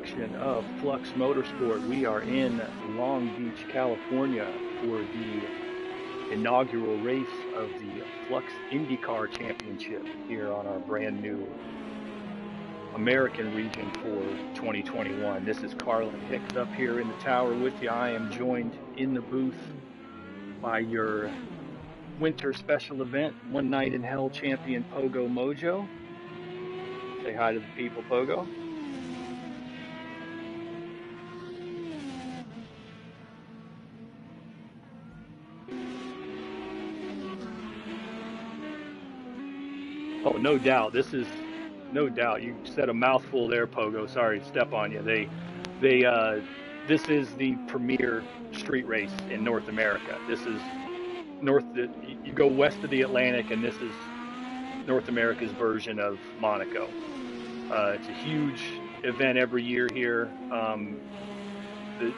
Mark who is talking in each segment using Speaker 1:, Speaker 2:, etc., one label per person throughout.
Speaker 1: production of Flux Motorsport. We are in Long Beach, California for the inaugural race of the Flux IndyCar Championship here on our brand new American region for 2021. This is Carlin Hicks up here in the tower with you. I am joined in the booth by your winter special event, One Night in Hell champion Pogo Mojo. Say hi to the people, Pogo. Oh, no doubt. This is no doubt. You said a mouthful there, Pogo. Sorry to step on you. This is the premier street race in North America. This is you go west of the Atlantic, and this is North America's version of Monaco. It's a huge event every year here.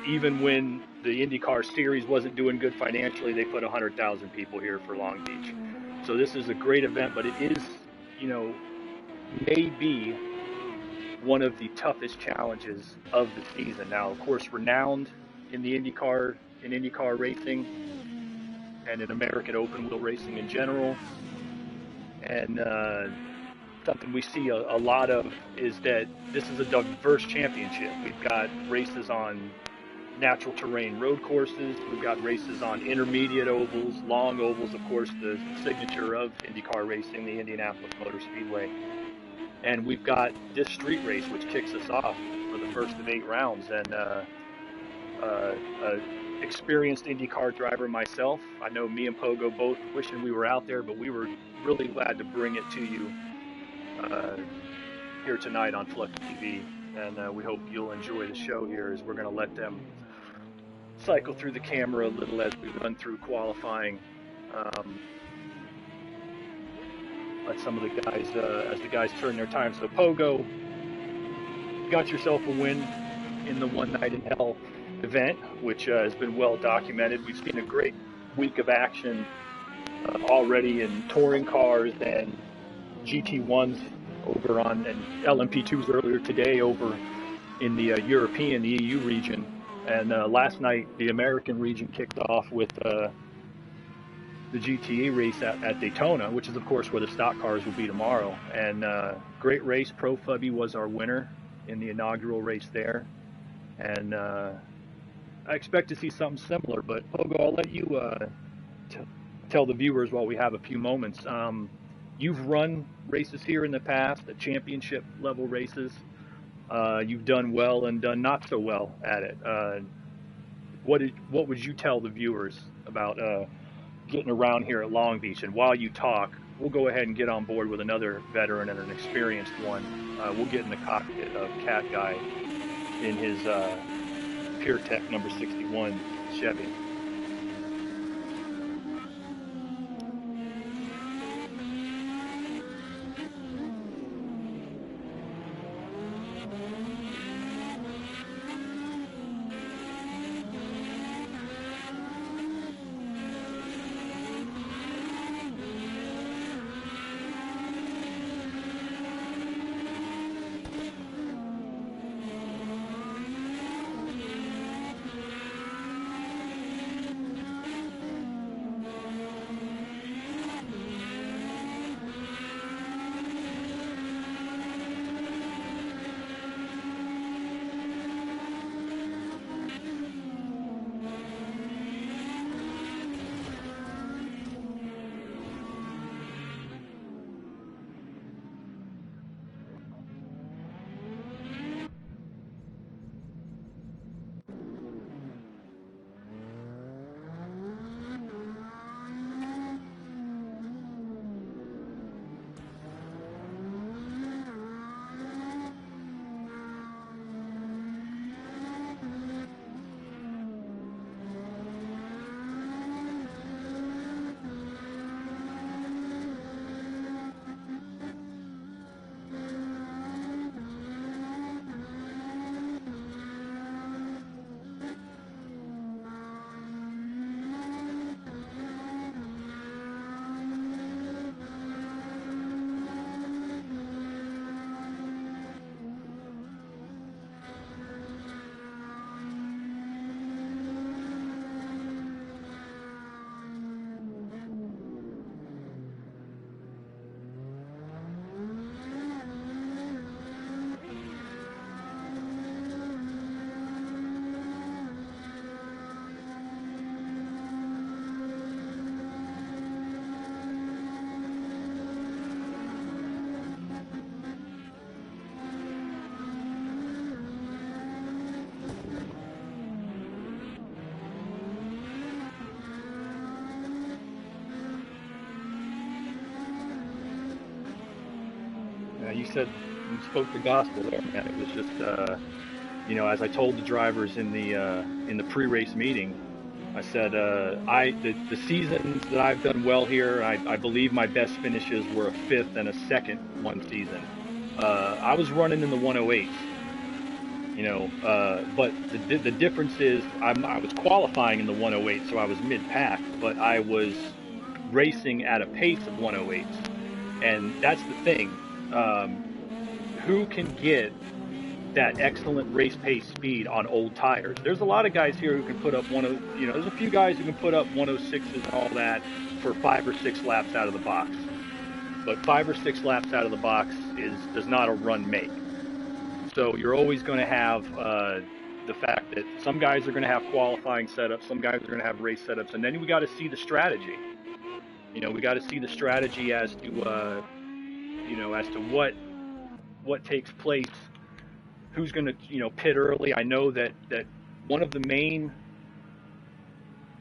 Speaker 1: Even when the IndyCar series wasn't doing good financially, they put 100,000 people here for Long Beach. So this is a great event, but it is, may be one of the toughest challenges of the season. Now, of course, renowned in the IndyCar racing and in American open wheel racing in general. And something we see a lot of is that this is a diverse championship. We've got races on natural terrain road courses. We've got races on intermediate ovals, long ovals, of course, the signature of IndyCar racing, the Indianapolis Motor Speedway. And we've got this street race, which kicks us off for the first of 8 rounds. And experienced IndyCar driver myself. I know me and Pogo both wishing we were out there, but we were really glad to bring it to you here tonight on Flux TV. And we hope you'll enjoy the show here, as we're going to let them cycle through the camera a little as we run through qualifying. Let some of the guys, as the guys turn their time. So Pogo, got yourself a win in the One Night in Hell event, which has been well documented. We've seen a great week of action already in touring cars and GT1s over on, and LMP2s earlier today over in the European, the EU region. And last night, the American region kicked off with the GTE race at Daytona, which is, of course, where the stock cars will be tomorrow. And great race. Pro Fubby was our winner in the inaugural race there. And I expect to see something similar. But, Pogo, I'll let you tell the viewers while we have a few moments. You've run races here in the past, the championship level races. You've done well and done not so well at it. What would you tell the viewers about getting around here at Long Beach? And while you talk, we'll go ahead and get on board with another veteran and an experienced one. We'll get in the cockpit of Cat Guy in his PureTech number 61 Chevy. you spoke the gospel there, man. It was just, as I told the drivers in the pre-race meeting, I said, the seasons that I've done well here, I believe my best finishes were a 5th and a 2nd one season. I was running in the 108s, but the difference is I was qualifying in the 108, so I was mid-pack, but I was racing at a pace of 108s, and that's the thing. Who can get that excellent race pace speed on old tires? There's a lot of guys here who can put up there's a few guys who can put up 106s and all that for 5 or 6 laps out of the box. But 5 or 6 laps out of the box does not a run make. So you're always going to have the fact that some guys are going to have qualifying setups, some guys are going to have race setups, and then we got to see the strategy. We got to see the strategy as to what takes place. Who's going to pit early? I know that one of the main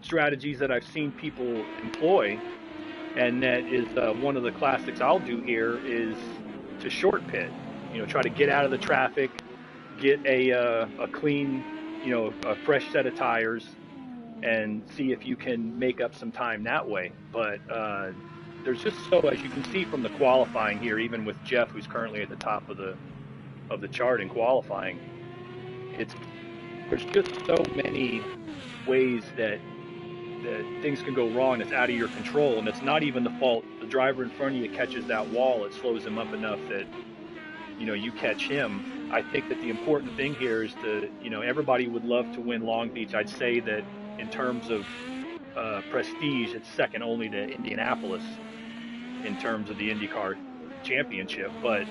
Speaker 1: strategies that I've seen people employ, and that is one of the classics I'll do here, is to short pit. Try to get out of the traffic, get a clean, a fresh set of tires, and see if you can make up some time that way. But there's just, so as you can see from the qualifying here, even with Jeff, who's currently at the top of the chart in qualifying, there's just so many ways that things can go wrong. It's out of your control, and it's not even the fault. The driver in front of you catches that wall, it slows him up enough that you catch him. I think that the important thing here is everybody would love to win Long Beach. I'd say that in terms of prestige, it's second only to Indianapolis in terms of the IndyCar championship. But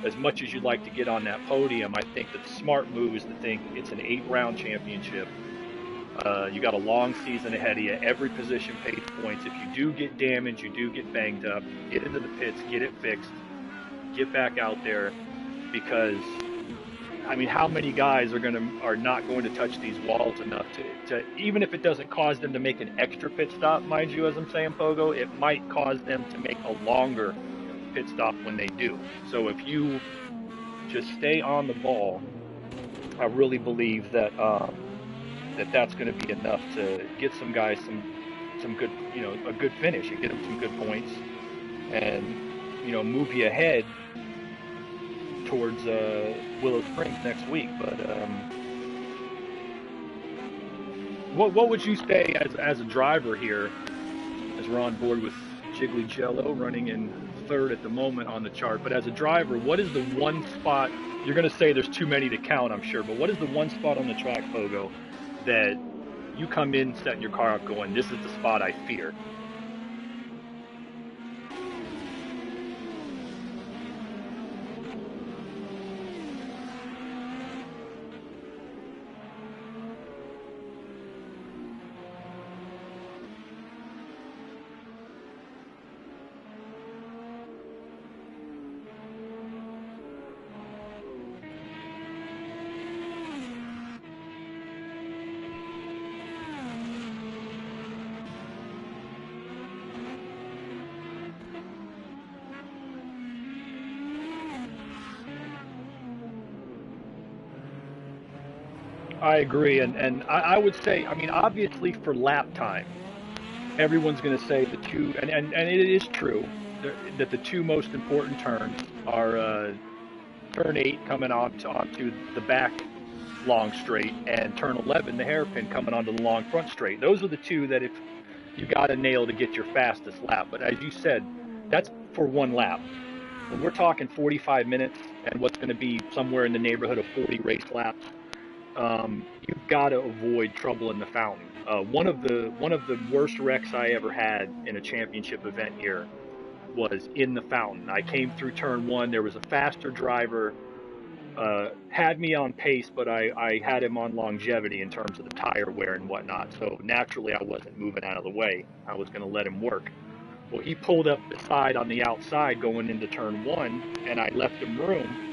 Speaker 1: as much as you'd like to get on that podium, I think that the smart move is to think it's an 8-round championship. You got a long season ahead of you. Every position pays points. If you do get damaged, you do get banged up, get into the pits, get it fixed, get back out there, because how many guys are not going to touch these walls enough to even if it doesn't cause them to make an extra pit stop, mind you, as I'm saying, Pogo, it might cause them to make a longer pit stop when they do. So if you just stay on the ball, I really believe that that's going to be enough to get some guys some good, a good finish and get them some good points, and move you ahead towards Willow Springs next week. But what would you say as a driver here, as we're on board with Jiggly Jello running in 3rd at the moment on the chart, but as a driver, what is the one spot, you're going to say there's too many to count, I'm sure, but what is the one spot on the track, Pogo, that you come in setting your car up going, this is the spot I fear? I agree, and I would say, obviously for lap time, everyone's going to say the two, and it is true, that the two most important turns are turn 8 coming onto the back long straight, and turn 11, the hairpin, coming onto the long front straight. Those are the two that if you got to nail to get your fastest lap. But as you said, that's for one lap. When we're talking 45 minutes and what's going to be somewhere in the neighborhood of 40 race laps, you've got to avoid trouble in the fountain. One of the worst wrecks I ever had in a championship event here was in the fountain. I came through turn 1. There was a faster driver, had me on pace, but I had him on longevity in terms of the tire wear and whatnot. So naturally, I wasn't moving out of the way. I was going to let him work. Well, he pulled up beside on the outside going into turn 1, and I left him room.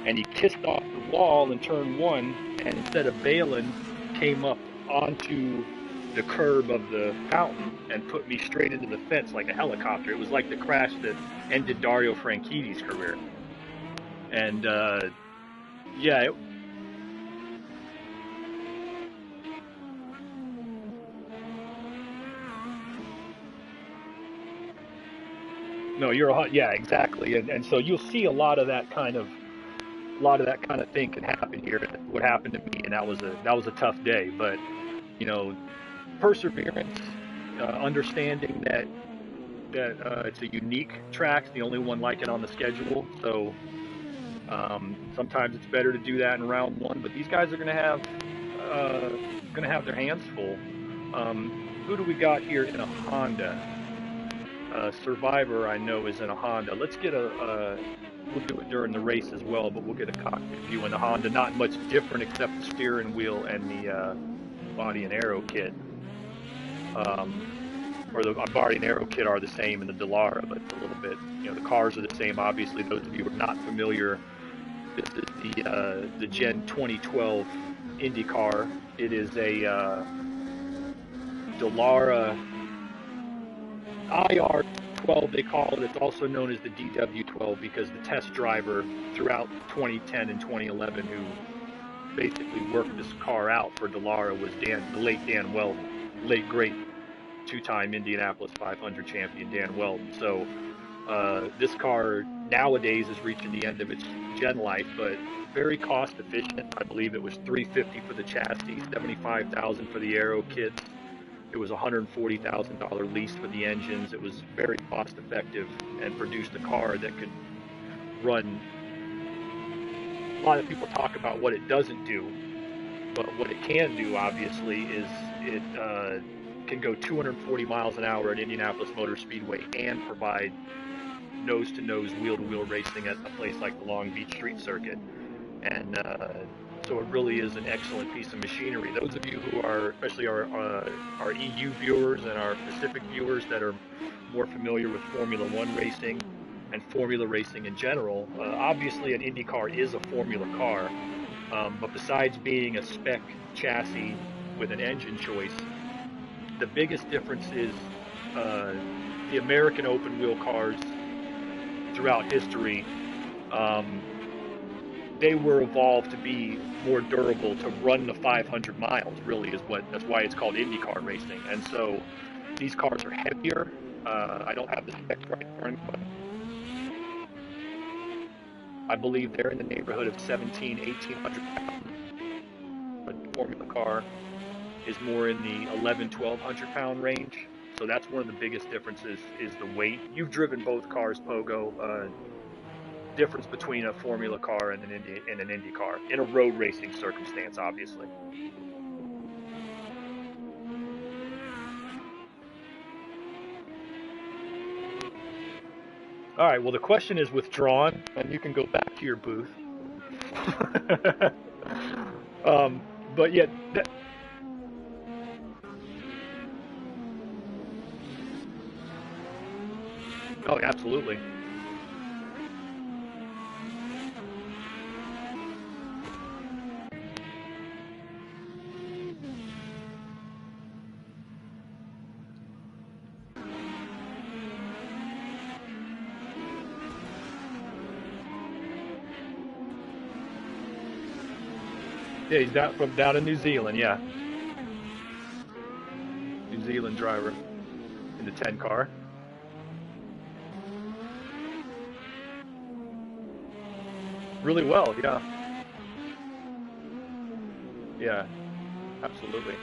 Speaker 1: And he kissed off the wall in turn 1, and instead of bailing, came up onto the curb of the fountain and put me straight into the fence like a helicopter. It was like the crash that ended Dario Franchitti's career. And yeah, no, yeah, exactly. And so you'll see a lot of that kind of thing can happen here. What happened to me, and that was a tough day. But you know, perseverance, understanding that it's a unique track, it's the only one like it on the schedule. So sometimes it's better to do that in round one. But these guys are uh, going to have their hands full. Who do we got here in a Honda? Survivor, I know, is in a Honda. Let's get we'll do it during the race as well, but we'll get a cockpit view in the Honda. Not much different except the steering wheel and the body and aero kit. Or the body and aero kit are the same in the Dallara, but a little bit, the cars are the same. Obviously, those of you who are not familiar, this is the Gen 2012 IndyCar. It is a Dallara IR12, they call it. It's also known as the DW12 because the test driver throughout 2010 and 2011 who basically worked this car out for Dallara was the late Dan Weldon, late great two-time Indianapolis 500 champion Dan Weldon. So this car nowadays is reaching the end of its gen life, but very cost efficient. I believe it was $350 for the chassis, $75,000 for the aero kits. It was $140,000 lease for the engines. It was very cost effective and produced a car that could run. A lot of people talk about what it doesn't do, but what it can do, obviously, is it can go 240 miles an hour at Indianapolis Motor Speedway and provide nose-to-nose, wheel-to-wheel racing at a place like the Long Beach Street Circuit. And so it really is an excellent piece of machinery. Those of you who are, especially our EU viewers and our Pacific viewers that are more familiar with Formula One racing and Formula racing in general, obviously an IndyCar is a Formula car, but besides being a spec chassis with an engine choice, the biggest difference is the American open wheel cars throughout history. They were evolved to be more durable, to run the 500 miles, really that's why it's called IndyCar racing. And so these cars are heavier. I don't have the specs right in front of me, but I believe they're in the neighborhood of 1,800 pounds. But the Formula car is more in the 1,100 pound range. So that's one of the biggest differences is the weight. You've driven both cars, Pogo. Difference between a Formula car and an Indy car in a road racing circumstance, obviously. All right. Well, the question is withdrawn, and you can go back to your booth. But yeah. Oh, absolutely. Yeah, he's down in New Zealand. Yeah, New Zealand driver in the 10 car. Really well. Yeah. Yeah. Absolutely.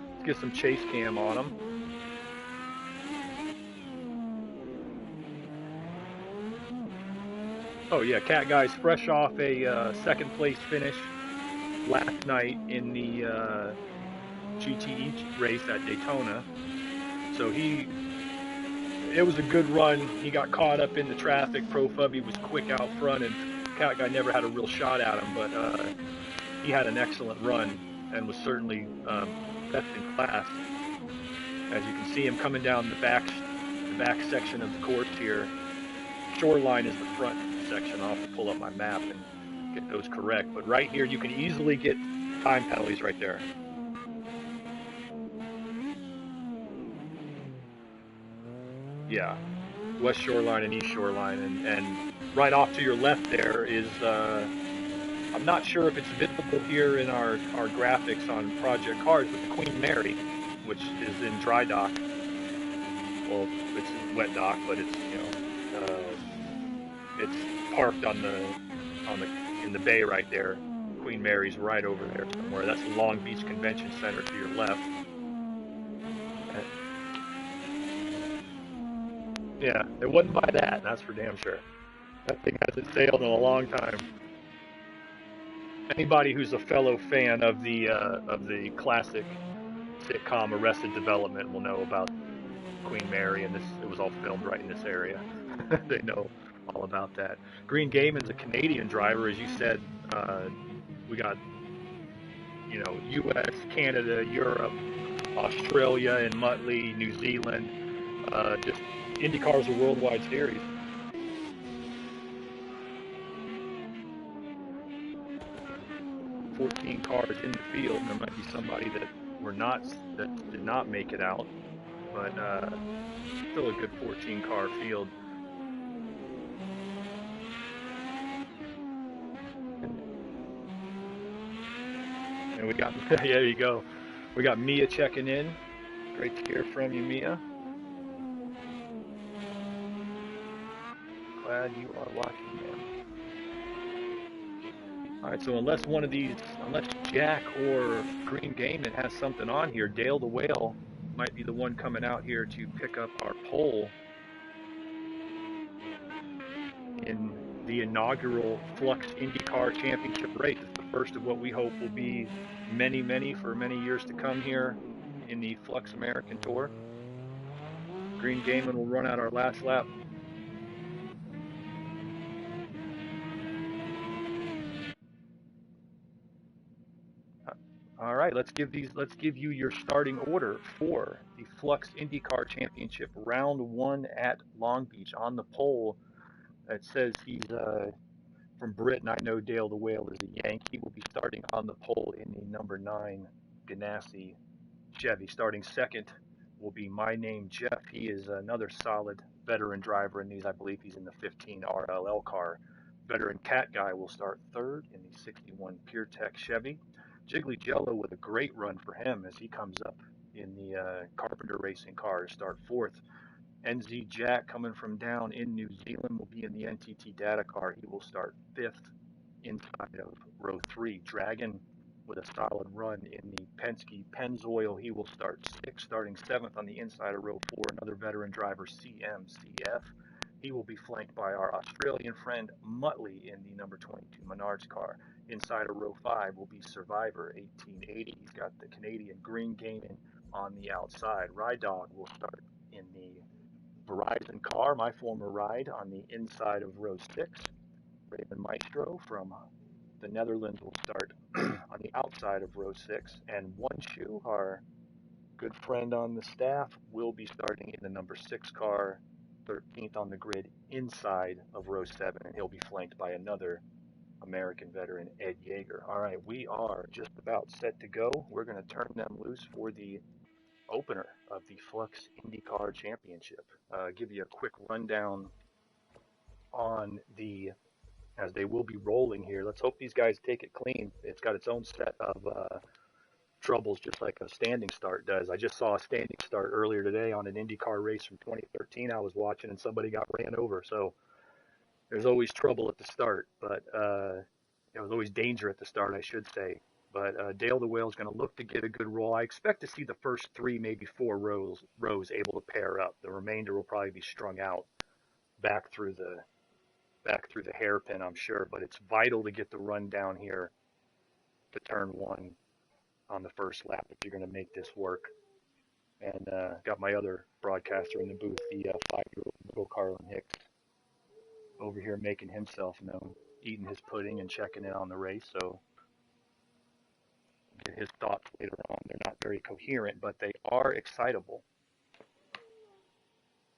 Speaker 1: Let's get some chase cam on him. Oh yeah, Cat Guy's fresh off a second place finish last night in the GTE race at Daytona. So it was a good run. He got caught up in the traffic. Pro Fubby was quick out front, and Cat Guy never had a real shot at him, but he had an excellent run and was certainly best in class. As you can see him coming down the back section of the course here. Shoreline is the front section. I'll have to pull up my map and get those correct. But right here, you can easily get time penalties right there. Yeah, west shoreline and east shoreline, and right off to your left there is I'm not sure if it's visible here in our graphics on Project Cars, but the Queen Mary, which is in dry dock. Well, it's wet dock, but it's parked on the in the bay right there. Queen Mary's right over there somewhere. That's the Long Beach Convention Center to your left. Uh, yeah, it wasn't by that. That's for damn sure. That thing hasn't sailed in a long time. Anybody who's a fellow fan of the classic sitcom Arrested Development will know about Queen Mary, and this it was all filmed right in this area. They know all about that. Green Gaiman's a Canadian driver, as you said. We got U.S., Canada, Europe, Australia, and Muttley, New Zealand. Just IndyCar's a worldwide series. 14 cars in the field. There might be somebody that did not make it out, but still a good 14 car field. And we got yeah, there you go. We got Mia checking in. Great to hear from you, Mia. Glad you are watching, man. All right, so unless Jack or Green Gaiman has something on here, Dale the Whale might be the one coming out here to pick up our pole in the inaugural Flux IndyCar Championship race. It's the first of what we hope will be many for many years to come here in the Flux American Tour. Green Gaiman will run out our last lap. All right, let's give you your starting order for the Flux IndyCar Championship round 1 at Long Beach. On the pole, it says he's from Britain. I know Dale the Whale is a Yankee. Will be starting on the pole in the number 9 Ganassi Chevy. Starting second will be My Name Jeff. He is another solid veteran driver in these. I believe he's in the 15 RLL car. Veteran Cat Guy will start third in the 61 PureTech Chevy. Jiggly Jello with a great run for him as he comes up in the Carpenter Racing car to start fourth. NZ Jack coming from down in New Zealand will be in the NTT Data car. He will start fifth inside of row 3. Dragon with a solid run in the Penske Pennzoil. He will start sixth, starting seventh on the inside of row 4. Another veteran driver, CMCF. He will be flanked by our Australian friend Muttley in the number 22 Menards car. Inside of row 5 will be Survivor 1880. He's got the Canadian Green Gaiman on the outside. Ride Dog will start in the Verizon car, my former ride, on the inside of row 6. Raymond Maestro from the Netherlands will start on the outside of row 6. And One Shoe, our good friend on the staff, will be starting in the number 6 car, 13th on the grid, inside of row 7. And he'll be flanked by another American veteran, Ed Yeager. All right, we are just about set to go. We're going to turn them loose for the opener of the Flux IndyCar Championship. Give you a quick rundown on as they will be rolling here. Let's hope these guys take it clean. It's got its own set of troubles, just like a standing start does. I just saw a standing start earlier today on an IndyCar race from 2013 I was watching, and somebody got ran over. So there's always trouble at the start, but there was always danger at the start, I should say. But Dale the Whale is going to look to get a good roll. I expect to see the first 3, maybe 4 rows able to pair up. The remainder will probably be strung out back through the hairpin, I'm sure. But it's vital to get the run down here to turn 1 on the first lap if you're going to make this work. And got my other broadcaster in the booth, the 5-year-old little Carlin Hicks, over here making himself known, eating his pudding and checking in on the race. So get his thoughts later on. They're not very coherent, but they are excitable.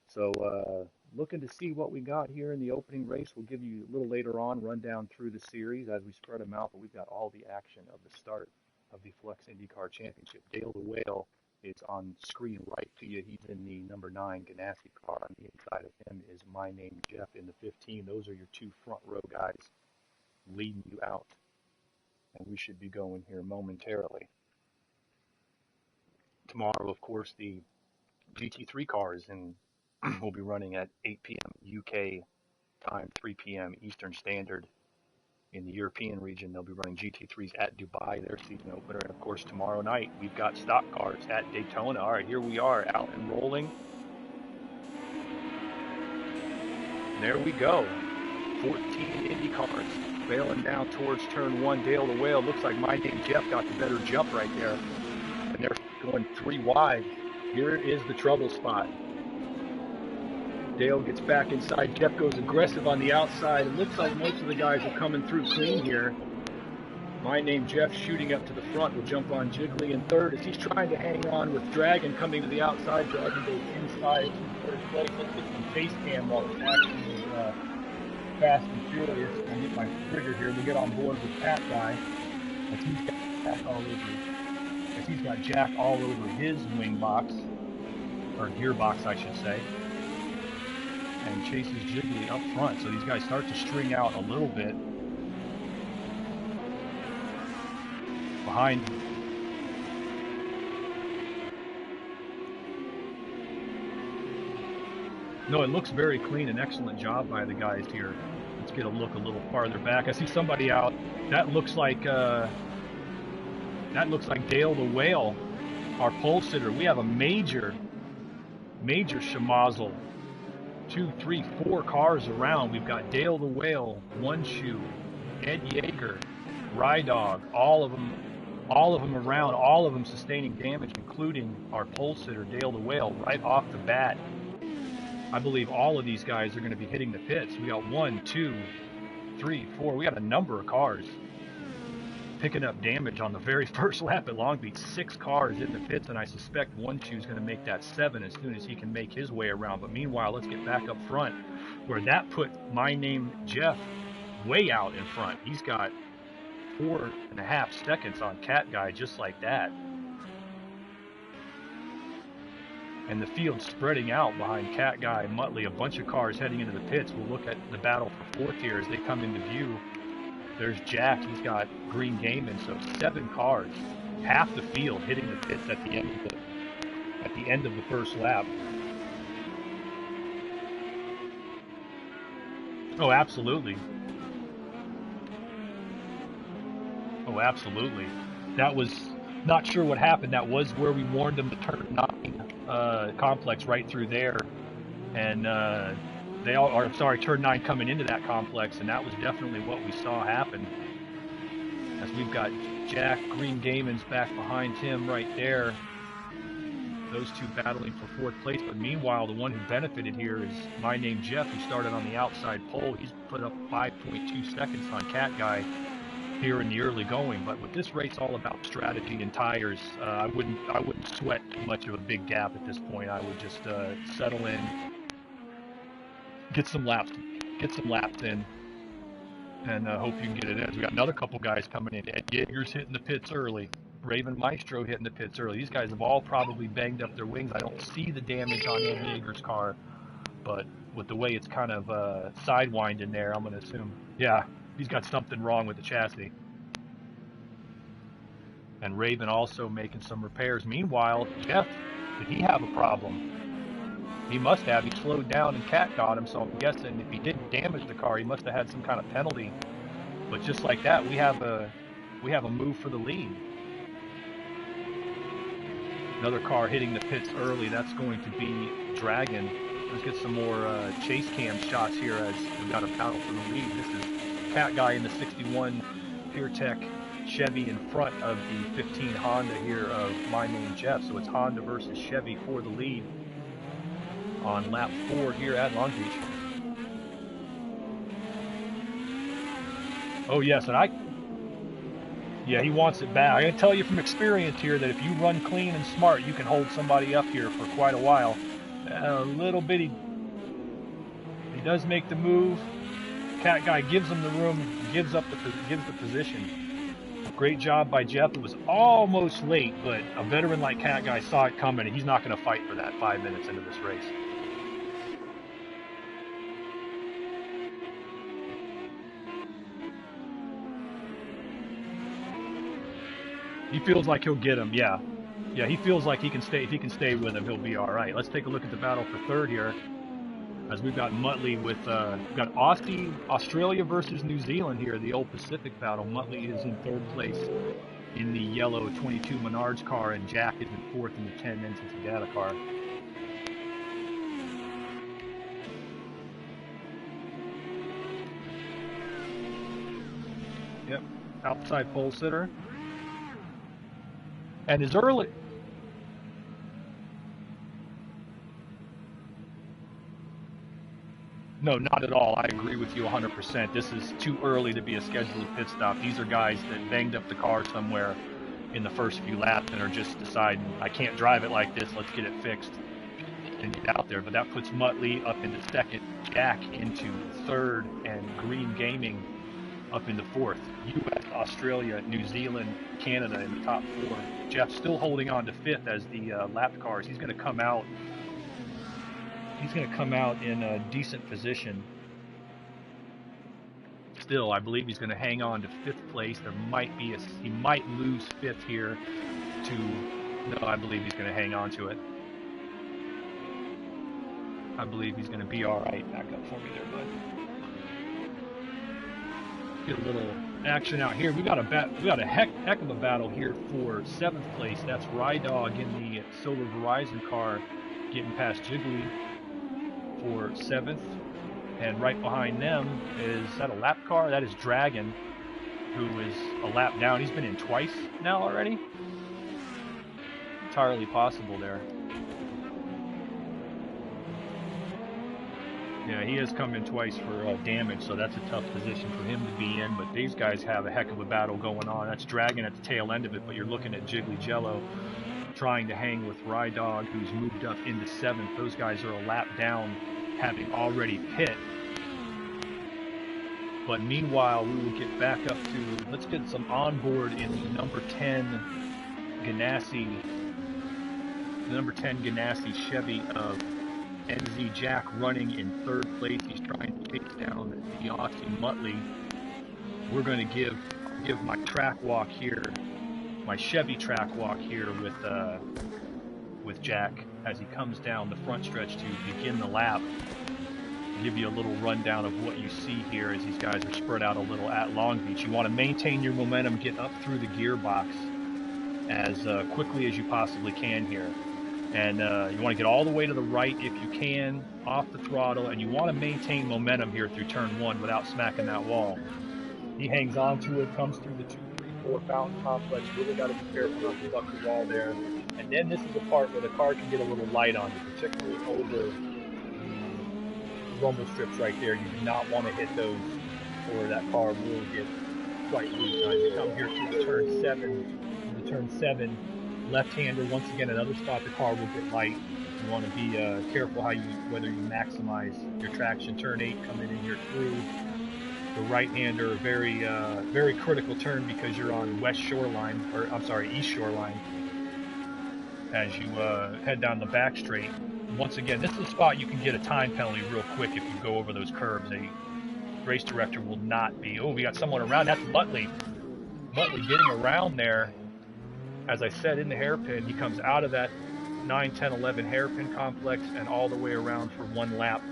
Speaker 1: So looking to see what we got here in the opening race. We'll give you a little later on rundown through the series as we spread them out, but we've got all the action of the start of the Flux IndyCar Championship. Dale the Whale is on screen right to you. He's in the number 9 Ganassi car. On the inside of him is My Name Jeff in the 15. Those are your 2 front row guys leading you out. And we should be going here momentarily. Tomorrow, of course, the GT3 cars and will be running at 8 p.m. UK time, 3 p.m. Eastern Standard. In the European region, they'll be running GT3s at Dubai, their season opener. And of course, tomorrow night, we've got stock cars at Daytona. All right, here we are, out and rolling. There we go. 14 Indy cars bailing down towards turn 1. Dale the Whale. Looks like My Name Jeff got the better jump right there. And they're going 3 wide. Here is the trouble spot. Dale gets back inside. Jeff goes aggressive on the outside. It looks like most of the guys are coming through clean here. My Name Jeff shooting up to the front will jump on Jiggly in third as he's trying to hang on with Dragon coming to the outside. Dragon goes inside in third place. Let's get some face cam while this action is fast and furious. I'll get my trigger here. We'll get on board with Pat Guy as he's got Jack all over. As he's got Jack all over his wing box, or gearbox, I should say. And chases Jiggly up front. So these guys start to string out a little bit behind. No, it looks very clean. An excellent job by the guys here. Let's get a look a little farther back. I see somebody out. That looks like Dale the Whale, our pole sitter. We have a major schmozzle. 2, 3, 4 cars around. We've got Dale the Whale, One Shoe, Ed Yeager, Rydog, all of them around, all of them sustaining damage, including our pole sitter, Dale the Whale, right off the bat. I believe all of these guys are going to be hitting the pits. We got 1, 2, 3, 4. We got a number of cars picking up damage on the very first lap at Long Beach. 6 cars in the pits, and I suspect One Shoe is going to make that 7 as soon as he can make his way around. But meanwhile, let's get back up front, where that put My Name Jeff way out in front. He's got 4.5 seconds on Cat Guy, just like that. And the field spreading out behind Cat Guy, Muttley, a bunch of cars heading into the pits. We'll look at the battle for 4th here as they come into view. There's Jack, he's got Green Gaiman, so 7 cars, half the field hitting the pits at the end of the first lap. Oh, absolutely. Oh, absolutely. That was, not sure what happened. That was where we warned them to turn 9 complex right through there. And turn 9 coming into that complex, and that was definitely what we saw happen. As we've got Jack, Green Gaiman's back behind him right there. Those 2 battling for 4th place. But meanwhile, the one who benefited here is My Name Jeff, who started on the outside pole. He's put up 5.2 seconds on Cat Guy here in the early going. But with this race all about strategy and tires, I wouldn't sweat too much of a big gap at this point. I would just settle in, get some laps in, and hope you can get it in. We got another couple guys coming in. Ed Yeager's hitting the pits early. Raven Maestro hitting the pits early. These guys have all probably banged up their wings. I don't see the damage on Ed Yeager's car, but with the way it's kind of sidewinding there, I'm going to assume, yeah, he's got something wrong with the chassis. And Raven also making some repairs. Meanwhile, Jeff, did he have a problem? He must have. He slowed down and Cat got him, so I'm guessing if he didn't damage the car, he must have had some kind of penalty. But just like that, we have a move for the lead. Another car hitting the pits early. That's going to be Dragon. Let's get some more chase cam shots here as we've got a battle for the lead. This is Cat Guy in the 61 PureTech Chevy in front of the 15 Honda here of My Name Jeff. So it's Honda versus Chevy for the lead on lap 4 here at Long Beach. Oh yes, and yeah, he wants it back. I gotta tell you from experience here that if you run clean and smart, you can hold somebody up here for quite a while. A little bitty, he does make the move. Cat Guy gives him the room, gives the position. Great job by Jeff. It was almost late, but a veteran like Cat Guy saw it coming, and he's not going to fight for that 5 minutes into this race. He feels like he'll get him, yeah. Yeah, he feels like he can stay. If he can stay with him, he'll be all right. Let's take a look at the battle for third here, as we've got Muttley with we've got Australia versus New Zealand here, the old Pacific battle. Muttley is in third place in the yellow 22 Menards car, and Jack is in fourth in the 10 NCT Data car. Yep, outside pole sitter. And his early... No, not at all. I agree with you 100%. This is too early to be a scheduled pit stop. These are guys that banged up the car somewhere in the first few laps and are just deciding, I can't drive it like this, let's get it fixed and get out there. But that puts Muttley up into second, Jack into third, and Green Gaming up into fourth. US, Australia, New Zealand, Canada in the top four. Jeff still holding on to fifth as the lap cars. He's going to come out. He's going to come out in a decent position. Still, I believe he's going to hang on to fifth place. There might be he might lose fifth here to. No, I believe he's going to hang on to it. I believe he's going to be all right. Back up for me there, bud. Get a little action out here. We got a heck of a battle here for seventh place. That's Rydog in the Silver Verizon car, getting past Jiggly for seventh, and right behind them is that a lap car? That is Dragon, who is a lap down. He's been in twice now already. Entirely possible there. Yeah, he has come in twice for damage, so that's a tough position for him to be in, but these guys have a heck of a battle going on. That's Dragon at the tail end of it, but you're looking at Jiggly Jello trying to hang with Rydog, who's moved up into seventh. Those guys are a lap down, having already pit. But meanwhile, we will get back up to, let's get some onboard in the number 10 Ganassi, Chevy of NZ Jack, running in third place. He's trying to chase down the Aussie Muttley. We're going to give my track walk here, my Chevy track walk here with Jack as he comes down the front stretch to begin the lap. Give you a little rundown of what you see here as these guys are spread out a little at Long Beach. You want to maintain your momentum, get up through the gearbox as quickly as you possibly can here. And you want to get all the way to the right if you can, off the throttle, and you want to maintain momentum here through turn one without smacking that wall. He hangs on to it, comes through the 2, 3, 4 fountain complex. Really got to be careful not to buck the wall there. And then this is the part where the car can get a little light on you, particularly over rumble strips right there. You do not want to hit those, or that car will get quite loose. As you come here to the turn 7, left-hander, once again, another spot the car will get light. You want to be careful whether you maximize your traction. Turn 8, coming in here through the right-hander, very critical turn because you're on East Shoreline, as you head down the back straight. Once again, this is a spot you can get a time penalty real quick if you go over those curbs. A race director will not be. Oh, we got someone around. That's Muttley. Muttley getting around there. As I said, in the hairpin, he comes out of that 9, 10, 11 hairpin complex and all the way around for one lap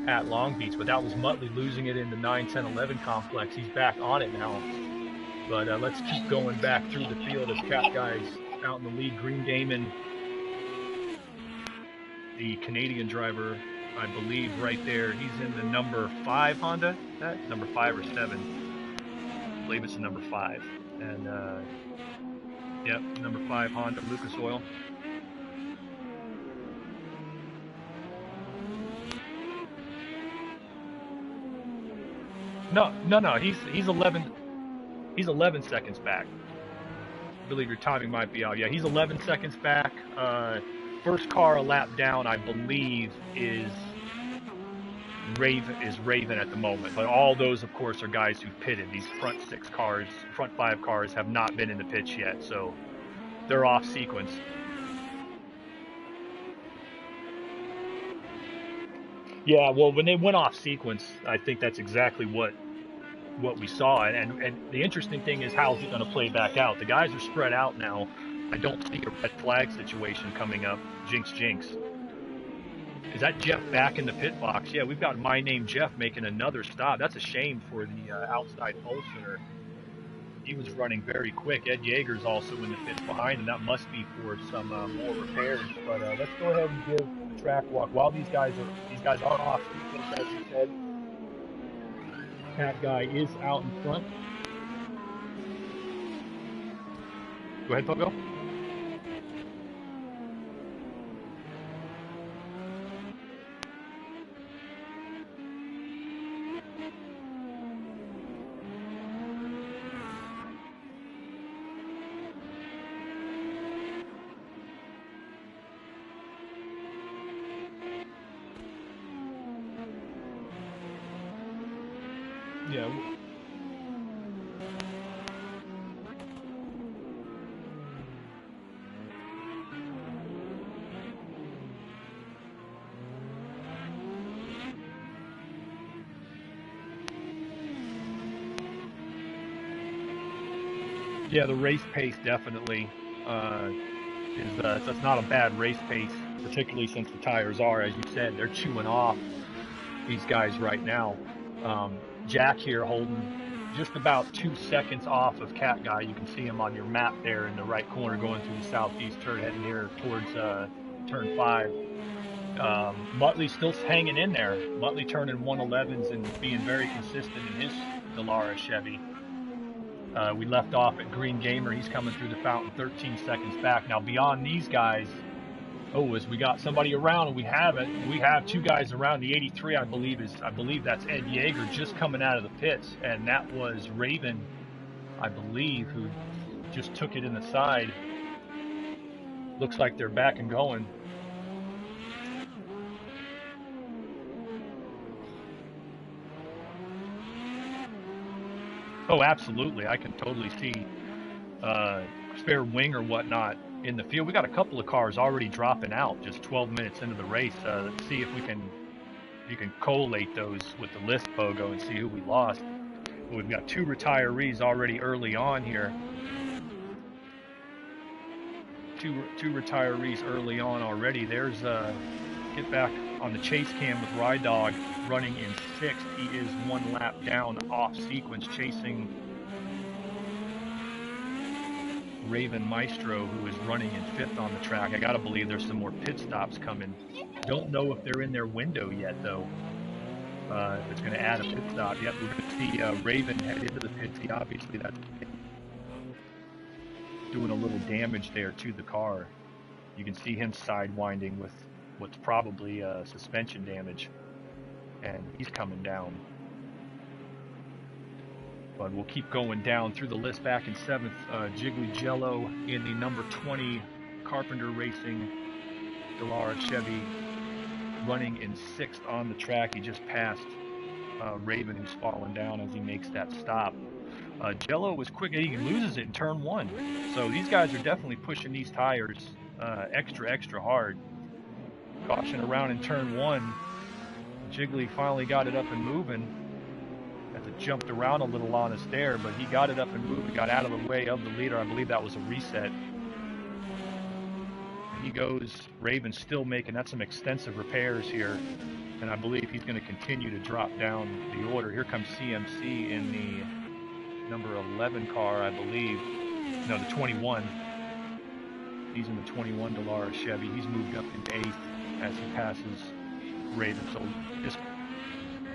Speaker 1: at Long Beach. But that was Muttley losing it in the 9, 10, 11 complex. He's back on it now. But let's keep going back through the field as Cat Guy's out in the lead. Green Damon, the Canadian driver, I believe, right there. He's in the number 5 Honda. That number 5 or 7. I believe it's the number 5. And yep, number 5 Honda, Lucas Oil. No. He's 11 seconds back. I believe your timing might be out. Yeah, he's 11 seconds back. First car a lap down, I believe, is Raven at the moment. But all those, of course, are guys who've pitted. These front five cars have not been in the pits yet, so they're off sequence. Yeah, well, when they went off sequence, I think that's exactly what we saw. And the interesting thing is, how's it going to play back out? The guys are spread out now. I don't see a red flag situation coming up. Jinx, jinx. Is that Jeff back in the pit box? Yeah, we've got My Name Jeff making another stop. That's a shame for the outside pole sitter. He was running very quick. Ed Yeager's also in the pits behind, and that must be for some more repairs. But let's go ahead and give the track walk while these guys are off sequence, as you said. Cat guy is out in front. Go ahead, Pogo. Yeah. Yeah, the race pace definitely is that's not a bad race pace, particularly since the tires are, as you said, they're chewing off these guys right now. Jack here holding just about 2 seconds off of Cat Guy. You can see him on your map there in the right corner going through the southeast turn, heading here towards turn 5. Muttley's still hanging in there. Muttley turning 111s and being very consistent in his Dallara Chevy. We left off at Green Gamer. He's coming through the fountain 13 seconds back. Now beyond these guys, as we got somebody around, and we have 2 guys around. The 83, I believe that's Ed Yeager just coming out of the pits, and that was Raven, I believe, who just took it in the side. Looks like they're back and going. Oh, absolutely. I can totally see spare wing or whatnot in the field. We got a couple of cars already dropping out just 12 minutes into the race. Let's see if you can collate those with the list, Pogo, and see who we lost. Well, we've got 2 retirees already early on here. Two retirees early on already. There's get back on the chase cam with Ride Dog running in 6th. He is 1 lap down off sequence, chasing Raven Maestro, who is running in 5th on the track. I gotta believe there's some more pit stops coming. Don't know if they're in their window yet, though. If it's going to add a pit stop. Yep, we're going to see Raven head into the pits. Obviously, that's doing a little damage there to the car. You can see him sidewinding with what's probably suspension damage, and he's coming down. But we'll keep going down through the list. Back in 7th, Jiggly Jello in the number 20 Carpenter Racing Dallara Chevy, running in 6th on the track. He just passed Raven, who's fallen down as he makes that stop. Jello was quick, and he loses it in turn 1. So these guys are definitely pushing these tires extra hard. Caution around in turn 1. Jiggly finally got it up and moving. As it jumped around a little on us there, but he got it up and moving, got out of the way of the leader. I believe that was a reset. He goes, Raven's still making, that's some extensive repairs here, and I believe he's going to continue to drop down the order. Here comes CMC in the number 11 car, I believe. No, the 21. He's in the 21 Dallara Chevy. He's moved up into 8th as he passes Raven. So just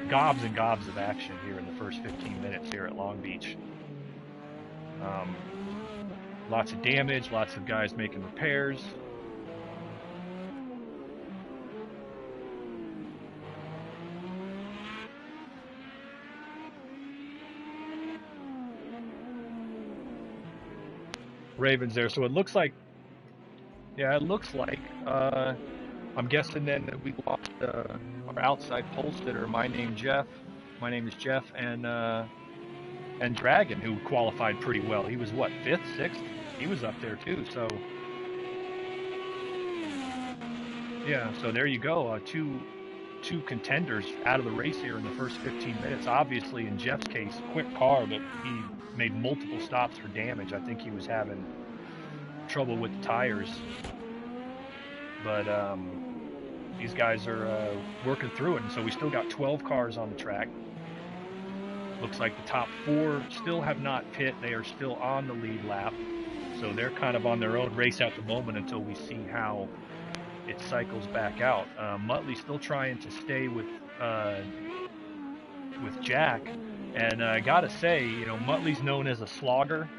Speaker 1: gobs and gobs of action here in the first 15 minutes here at Long Beach. Lots of damage, lots of guys making repairs. Raven's there, so it looks like, I'm guessing then that we lost outside pole sitter. My name is Jeff, and Dragon, who qualified pretty well. He was what, 5th, 6th? He was up there too. So yeah, so there you go. Two contenders out of the race here in the first 15 minutes. Obviously, in Jeff's case, quick car, but he made multiple stops for damage. I think he was having trouble with the tires. But these guys are working through it, and so we still got 12 cars on the track. Looks like the top 4 still have not pit. They are still on the lead lap, so they're kind of on their own race at the moment until we see how it cycles back out. Muttley's still trying to stay with Jack, and I gotta say, you know, Muttley's known as a slogger,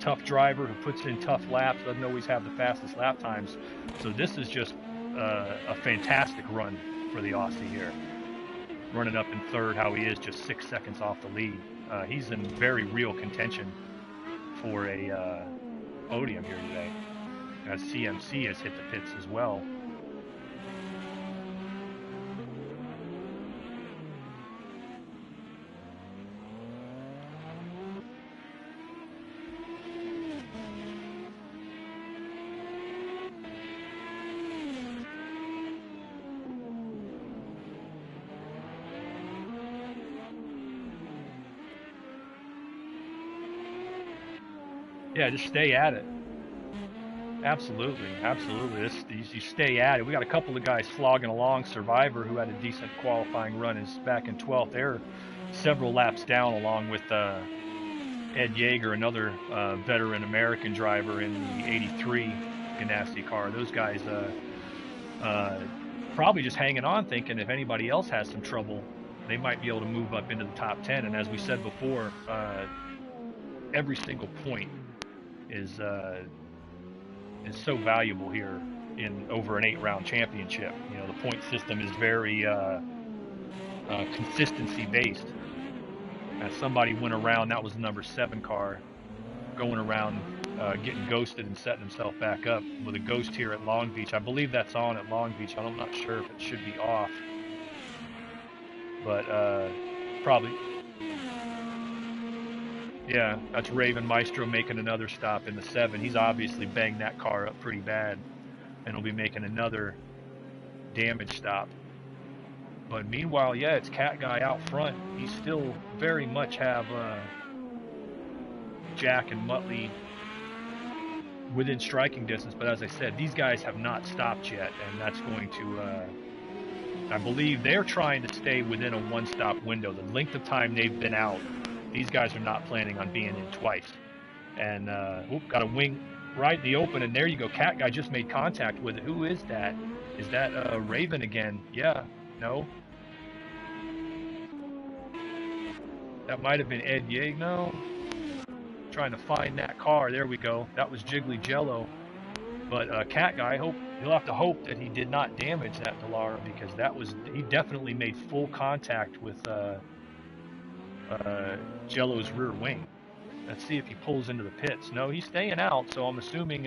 Speaker 1: tough driver who puts in tough laps, doesn't always have the fastest lap times. So this is just a fantastic run for the Aussie here. Running up in 3rd, how he is just 6 seconds off the lead. He's in very real contention for a podium here today, as CMC has hit the pits as well. Yeah, just stay at it. Absolutely, absolutely. You stay at it. We got a couple of guys slogging along. Survivor, who had a decent qualifying run, is back in 12th. They're several laps down, along with Ed Yeager, another veteran American driver in the 83 Ganassi car. Those guys probably just hanging on, thinking if anybody else has some trouble, they might be able to move up into the top 10. And as we said before, every single point is so valuable here in over an 8-round championship. You know, the point system is very consistency based. As somebody went around, that was the number 7 car, going around getting ghosted and setting himself back up with a ghost here at Long Beach. I believe that's on at Long Beach. I'm not sure if it should be off, but probably. Yeah, that's Raven Maestro making another stop in the 7. He's obviously banged that car up pretty bad, and he'll be making another damage stop. But meanwhile, yeah, it's Cat Guy out front. He still very much have Jack and Muttley within striking distance. But as I said, these guys have not stopped yet, and that's going to, I believe they're trying to stay within a 1-stop window. The length of time they've been out, these guys are not planning on being in twice. And got a wing right in the open, and there you go. Cat Guy just made contact with it. Who is that? Is that Raven again? Yeah. No. That might have been Ed Yeager. No. Trying to find that car. There we go. That was Jiggly Jello. But Cat Guy, he'll have to hope that he did not damage that Dallara, because he definitely made full contact with Jello's rear wing. Let's see if he pulls into the pits. No, he's staying out, so I'm assuming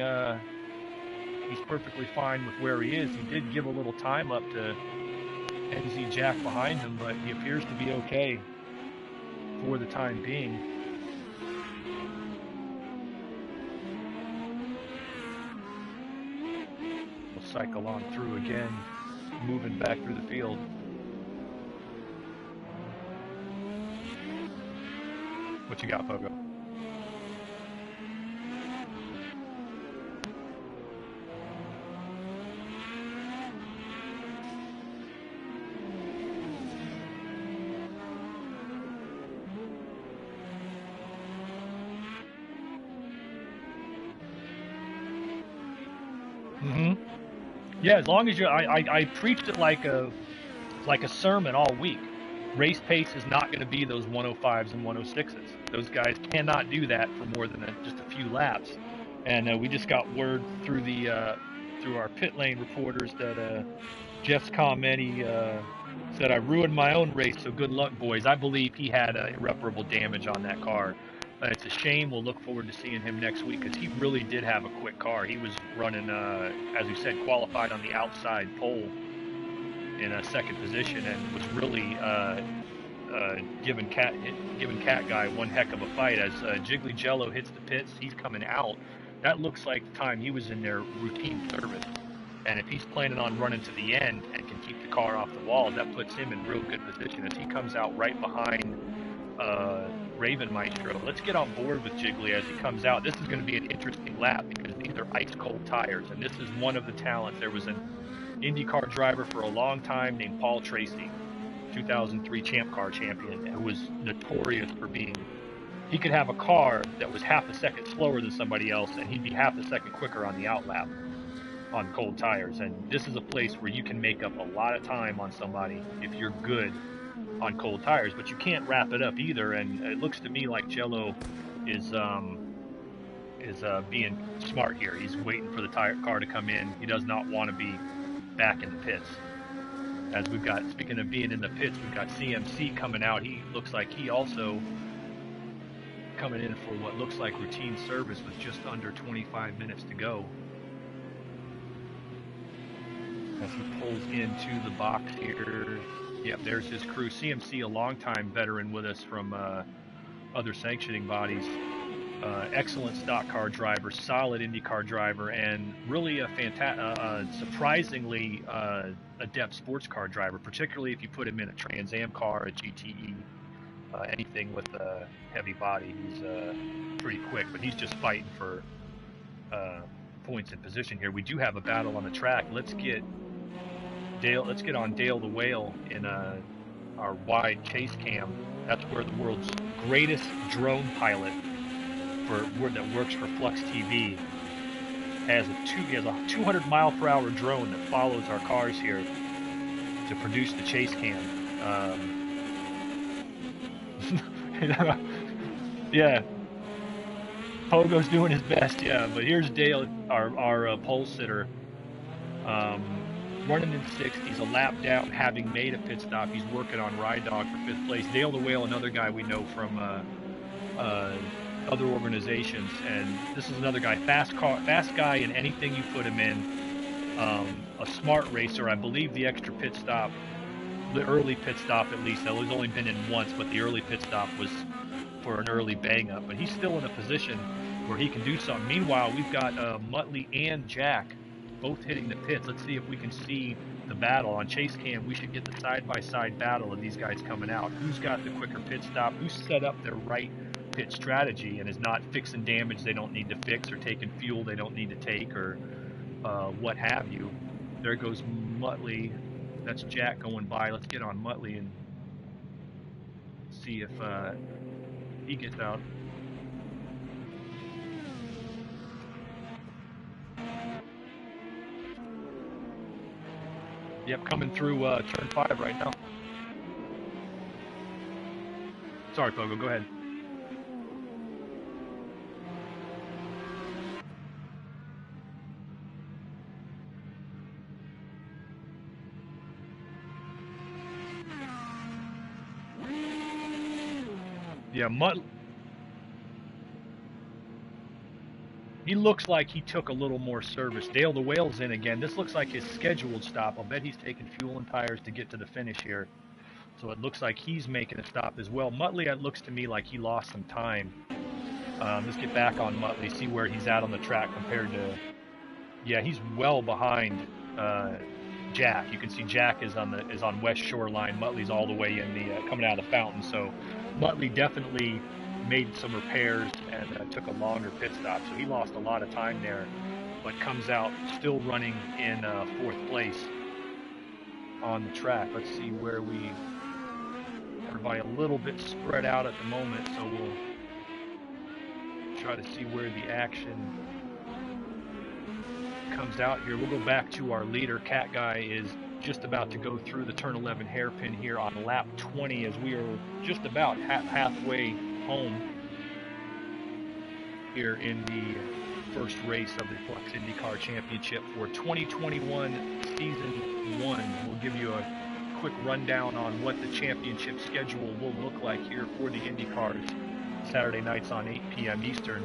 Speaker 1: he's perfectly fine with where he is. He did give a little time up to NZ Jack behind him, but he appears to be okay for the time being. We'll cycle on through again, moving back through the field. What you got, Pogo? Yeah, as long as you, I preached it like a sermon all week. Race pace is not going to be those 105s and 106s. Those guys cannot do that for more than just a few laps. And we just got word through through our pit lane reporters that Jeff's comment, he said, "I ruined my own race, so good luck, boys." I believe he had irreparable damage on that car. It's a shame. We'll look forward to seeing him next week, because he really did have a quick car. He was running, as we said, qualified on the outside pole in a second position and was really giving Cat Guy one heck of a fight. As Jiggly Jello hits the pits, he's coming out. That looks like the time he was in their routine service. And if he's planning on running to the end and can keep the car off the wall, that puts him in real good position as he comes out right behind Raven Maestro. Let's get on board with Jiggly as he comes out. This is going to be an interesting lap because these are ice cold tires, and this is one of the talents. There was an IndyCar driver for a long time named Paul Tracy, 2003 Champ Car champion, who was notorious for being, he could have a car that was half a second slower than somebody else, and he'd be half a second quicker on the outlap on cold tires. And this is a place where you can make up a lot of time on somebody if you're good on cold tires, but you can't wrap it up either. And it looks to me like Jello is being smart here. He's waiting for the car to come in. He does not want to be back in the pits. As we've got, speaking of being in the pits, we've got CMC coming out. He looks like he also coming in for what looks like routine service with just under 25 minutes to go. As he pulls into the box here. Yep, there's his crew. CMC, a longtime veteran with us from other sanctioning bodies. Excellent stock car driver, solid IndyCar driver, and really a surprisingly adept sports car driver, particularly if you put him in a Trans Am car, a GTE, anything with a heavy body. He's pretty quick, but he's just fighting for points in position here. We do have a battle on the track. Let's get on Dale the Whale in our wide chase cam. That's where the world's greatest drone pilot that works for Flux TV has a 200 mile per hour drone that follows our cars here to produce the chase cam. Yeah, Pogo's doing his best. Yeah, but here's Dale, our pole sitter. Running in 6th, he's a lap down, having made a pit stop. He's working on Ride Dog for 5th place. Dale the Whale, another guy we know from other organizations, and this is another guy, fast guy in anything you put him in. A smart racer. I believe the extra pit stop, the early pit stop at least, he's only been in once, but the early pit stop was for an early bang up. But he's still in a position where he can do something. Meanwhile, we've got Muttley and Jack both hitting the pits. Let's see if we can see the battle on chase cam. We should get the side-by-side battle of these guys coming out. Who's got the quicker pit stop? Who's set up their right pit strategy and is not fixing damage they don't need to fix, or taking fuel they don't need to take, or what have you. There goes Muttley. That's Jack going by. Let's get on Muttley and see if he gets out. Yep, coming through turn 5 right now. Sorry, Pogo, go ahead. Yeah, he looks like he took a little more service. Dale the Whale's in again. This looks like his scheduled stop. I'll bet he's taking fuel and tires to get to the finish here. So it looks like he's making a stop as well. Muttley, it looks to me like he lost some time. Let's get back on Muttley, see where he's at on the track compared to... Yeah, he's well behind Jack. You can see Jack is on West Shoreline. Muttley's all the way in the coming out of the fountain. So Muttley definitely made some repairs and took a longer pit stop, so he lost a lot of time there, but comes out still running in 4th place on the track. Let's see where everybody a little bit spread out at the moment, so we'll try to see where the action comes out here. We'll go back to our leader. Cat Guy is just about to go through the turn 11 hairpin here on lap 20 as we are just about halfway home here in the first race of the Flux IndyCar Championship for 2021 Season 1. We'll give you a quick rundown on what the championship schedule will look like here for the IndyCars Saturday nights on 8 p.m. Eastern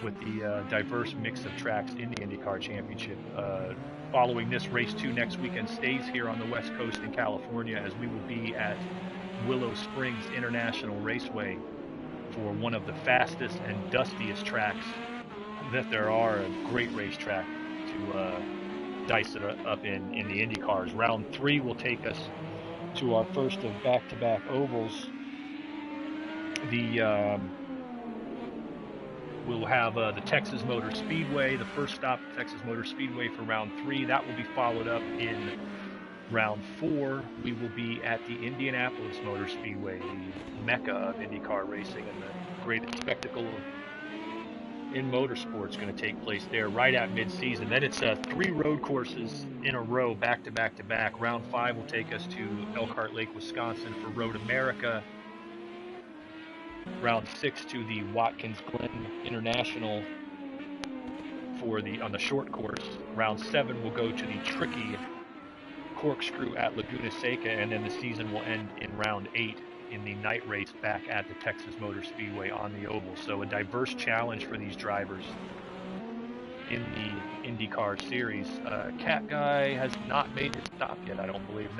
Speaker 1: with the diverse mix of tracks in the IndyCar Championship. following this, race 2 next weekend stays here on the West Coast in California, as we will be at Willow Springs International Raceway for one of the fastest and dustiest tracks that there are. A great racetrack to dice it up in the IndyCars. Round 3 will take us to our first of back-to-back ovals. We'll have the Texas Motor Speedway, the first stop, Texas Motor Speedway for round 3. That will be followed up in round 4. We will be at the Indianapolis Motor Speedway, the mecca of IndyCar racing, and the greatest spectacle in motorsports going to take place there right at mid-season. Then it's 3 road courses in a row, back-to-back-to-back. Round 5 will take us to Elkhart Lake, Wisconsin for Road America. Round 6 to the Watkins Glen International on the short course. Round 7 will go to the tricky corkscrew at Laguna Seca, and then the season will end in round 8 in the night race back at the Texas Motor Speedway on the oval. So a diverse challenge for these drivers in the IndyCar series. Cat Guy has not made his stop yet, I don't believe.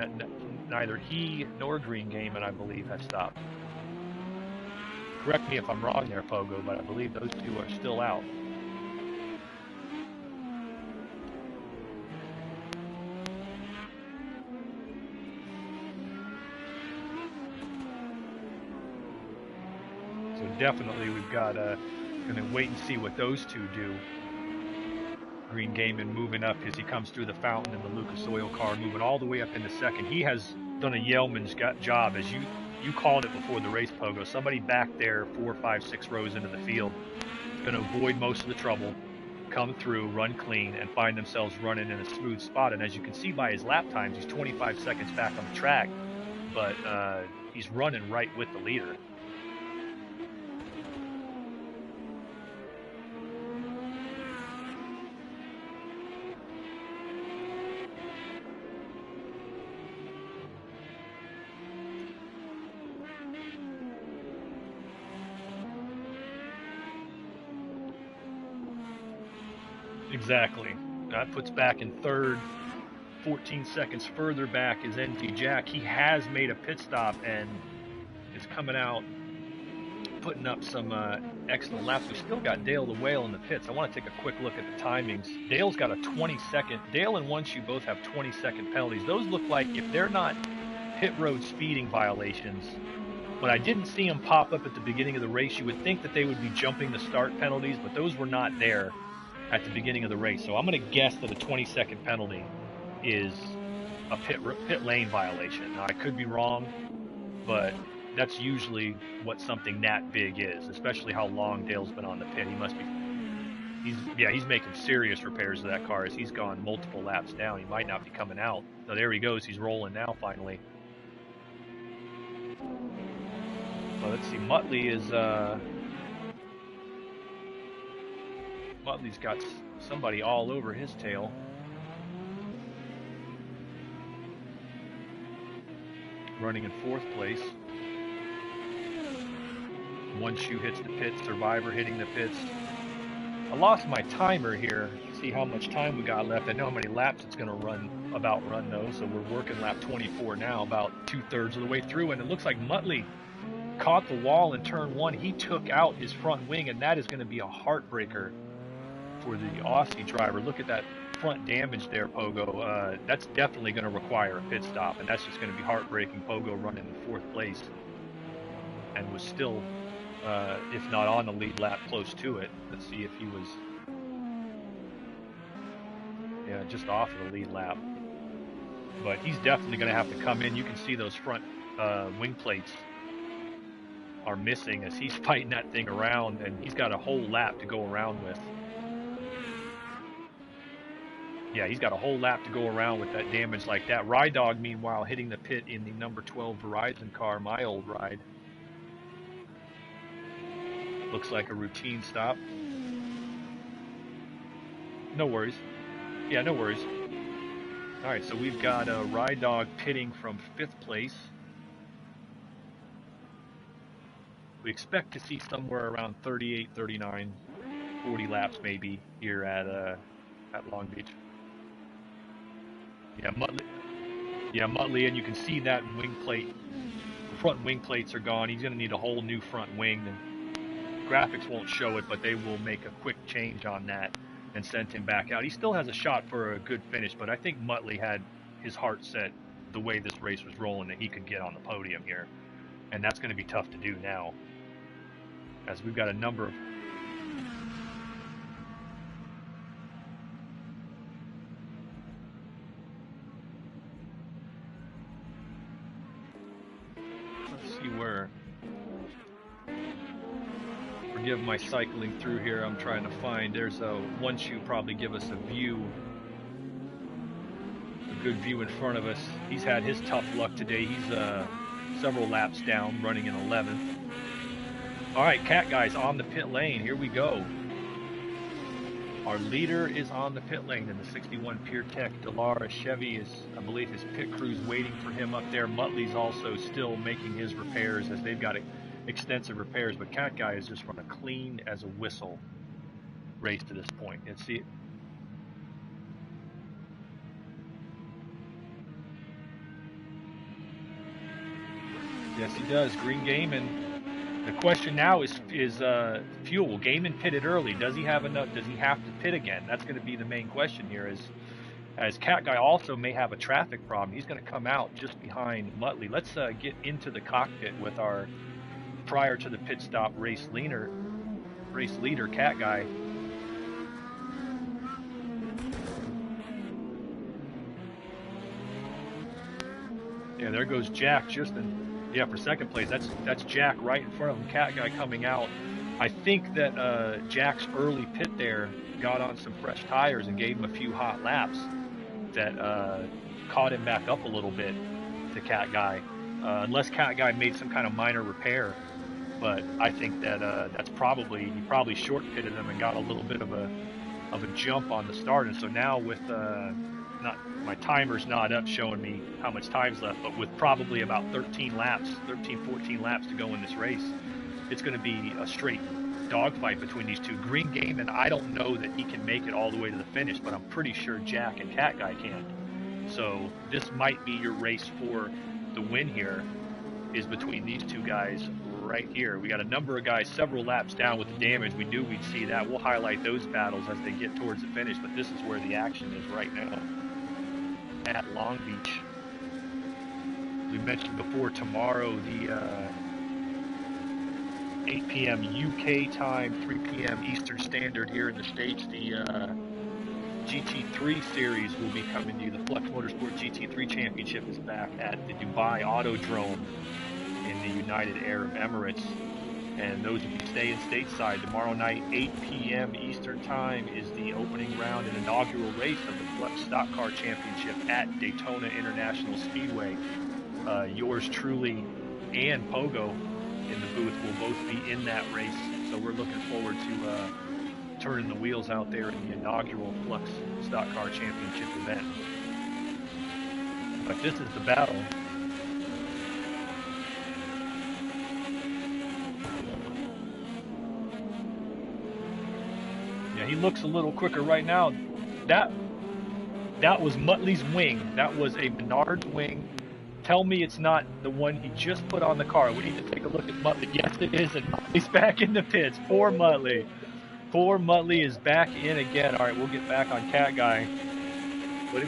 Speaker 1: Neither he nor Green Game, and I believe, has stopped. Correct me if I'm wrong there, Pogo, but I believe those two are still out. So definitely we've got going to wait and see what those two do. Green Gaiman moving up as he comes through the fountain in the Lucas Oil car, moving all the way up into second. He has done a yeoman's job, as you called it before the race, Pogo. Somebody back there 4, 5, 6 rows into the field is going to avoid most of the trouble, come through, run clean, and find themselves running in a smooth spot. And as you can see by his lap times, he's 25 seconds back on the track, but he's running right with the leader. Exactly. That puts back in third. 14 seconds further back is NT Jack. He has made a pit stop and is coming out, putting up some excellent laps. We still got Dale the Whale in the pits. I want to take a quick look at the timings. Dale's got a 20-second. Dale and One Shoe both have 20-second penalties. Those look like, if they're not pit road speeding violations, when I didn't see them pop up at the beginning of the race, you would think that they would be jumping the start penalties, but those were not there at the beginning of the race. So I'm going to guess that a 20-second penalty is a pit lane violation. Now, I could be wrong, but that's usually what something that big is, especially how long Dale's been on the pit. He must be, he's making serious repairs to that car as he's gone multiple laps down. He might not be coming out. So there he goes. He's rolling now, finally. Well, let's see. Muttley's got somebody all over his tail. Running in 4th place. One Shoe hits the pit. Survivor hitting the pits. I lost my timer here. See how much time we got left. I know how many laps it's going to run though. So we're working lap 24 now, about 2/3 of the way through, and it looks like Muttley caught the wall in turn 1. He took out his front wing, and that is going to be a heartbreaker for the Aussie driver. Look at that front damage there, Pogo. That's definitely going to require a pit stop, and that's just going to be heartbreaking. Pogo running in 4th place and was still, if not on the lead lap, close to it. Let's see if he was, just off of the lead lap. But he's definitely going to have to come in. You can see those front wing plates are missing as he's fighting that thing around, and he's got a whole lap to go around with. Yeah, he's got a whole lap to go around with that damage like that. Ride Dog, meanwhile, hitting the pit in the number 12 Verizon car, my old ride. Looks like a routine stop. No worries. Yeah, no worries. All right, so we've got Ride Dog pitting from 5th place. We expect to see somewhere around 38, 39, 40 laps maybe here at Long Beach. Yeah, Muttley, and you can see that wing plate. The front wing plates are gone. He's going to need a whole new front wing. The graphics won't show it, but they will make a quick change on that and send him back out. He still has a shot for a good finish, but I think Muttley had his heart set the way this race was rolling that he could get on the podium here. And that's going to be tough to do now, as we've got a number of... Let's see where... Forgive my cycling through here. I'm trying to find... There's a one shoe probably give us a view. A good view in front of us. He's had his tough luck today. He's several laps down, running in 11th. All right, Cat Guy's on the pit lane. Here we go. Our leader is on the pit lane in the 61 PureTech Dallara Chevy. Is, I believe, his pit crew's waiting for him up there. Muttley's also still making his repairs, as they've got extensive repairs. But Cat Guy has just run a clean as a whistle race to this point. And see, yes, he does. Green Gaming. The question now is fuel. Gaiman pitted early. Does he have enough? Does he have to pit again? That's going to be the main question here. As Cat Guy also may have a traffic problem. He's going to come out just behind Muttley. Let's get into the cockpit with our prior to the pit stop race leader, Cat Guy. Yeah, there goes Jack just in. Yeah, for second place. That's Jack right in front of him. Cat Guy coming out. I think that Jack's early pit there got on some fresh tires and gave him a few hot laps that caught him back up a little bit to Cat Guy. Unless Cat Guy made some kind of minor repair. But I think that he probably short pitted him and got a little bit of a jump on the start. And so now with my timer's not up showing me how much time's left, but with probably about 14 laps to go in this race, it's going to be a straight dogfight between these two. Green Gaming, I don't know that he can make it all the way to the finish, but I'm pretty sure Jack and Cat Guy can. So this might be your race for the win here, is between these two guys right here. We got a number of guys several laps down with the damage. We knew we'd see that. We'll highlight those battles as they get towards the finish, but this is where the action is right now at Long Beach. We mentioned before, tomorrow the 8 p.m. UK time, 3 p.m. Eastern Standard here in the States, the GT3 series will be coming to you. The Flux Motorsport GT3 Championship is back at the Dubai Autodrome in the United Arab Emirates. And those of you staying stateside, tomorrow night, 8 p.m. Eastern Time, is the opening round and inaugural race of the Flux Stock Car Championship at Daytona International Speedway. Yours truly and Pogo in the booth will both be in that race. So we're looking forward to turning the wheels out there in the inaugural Flux Stock Car Championship event. But this is the battle. He looks a little quicker right now. That was Muttley's wing. That was a Menard's wing. Tell me it's not the one he just put on the car. We need to take a look at Muttley. Yes, it is, and Muttley's back in the pits. Poor Muttley. Poor Muttley is back in again. All right, we'll get back on Cat Guy. But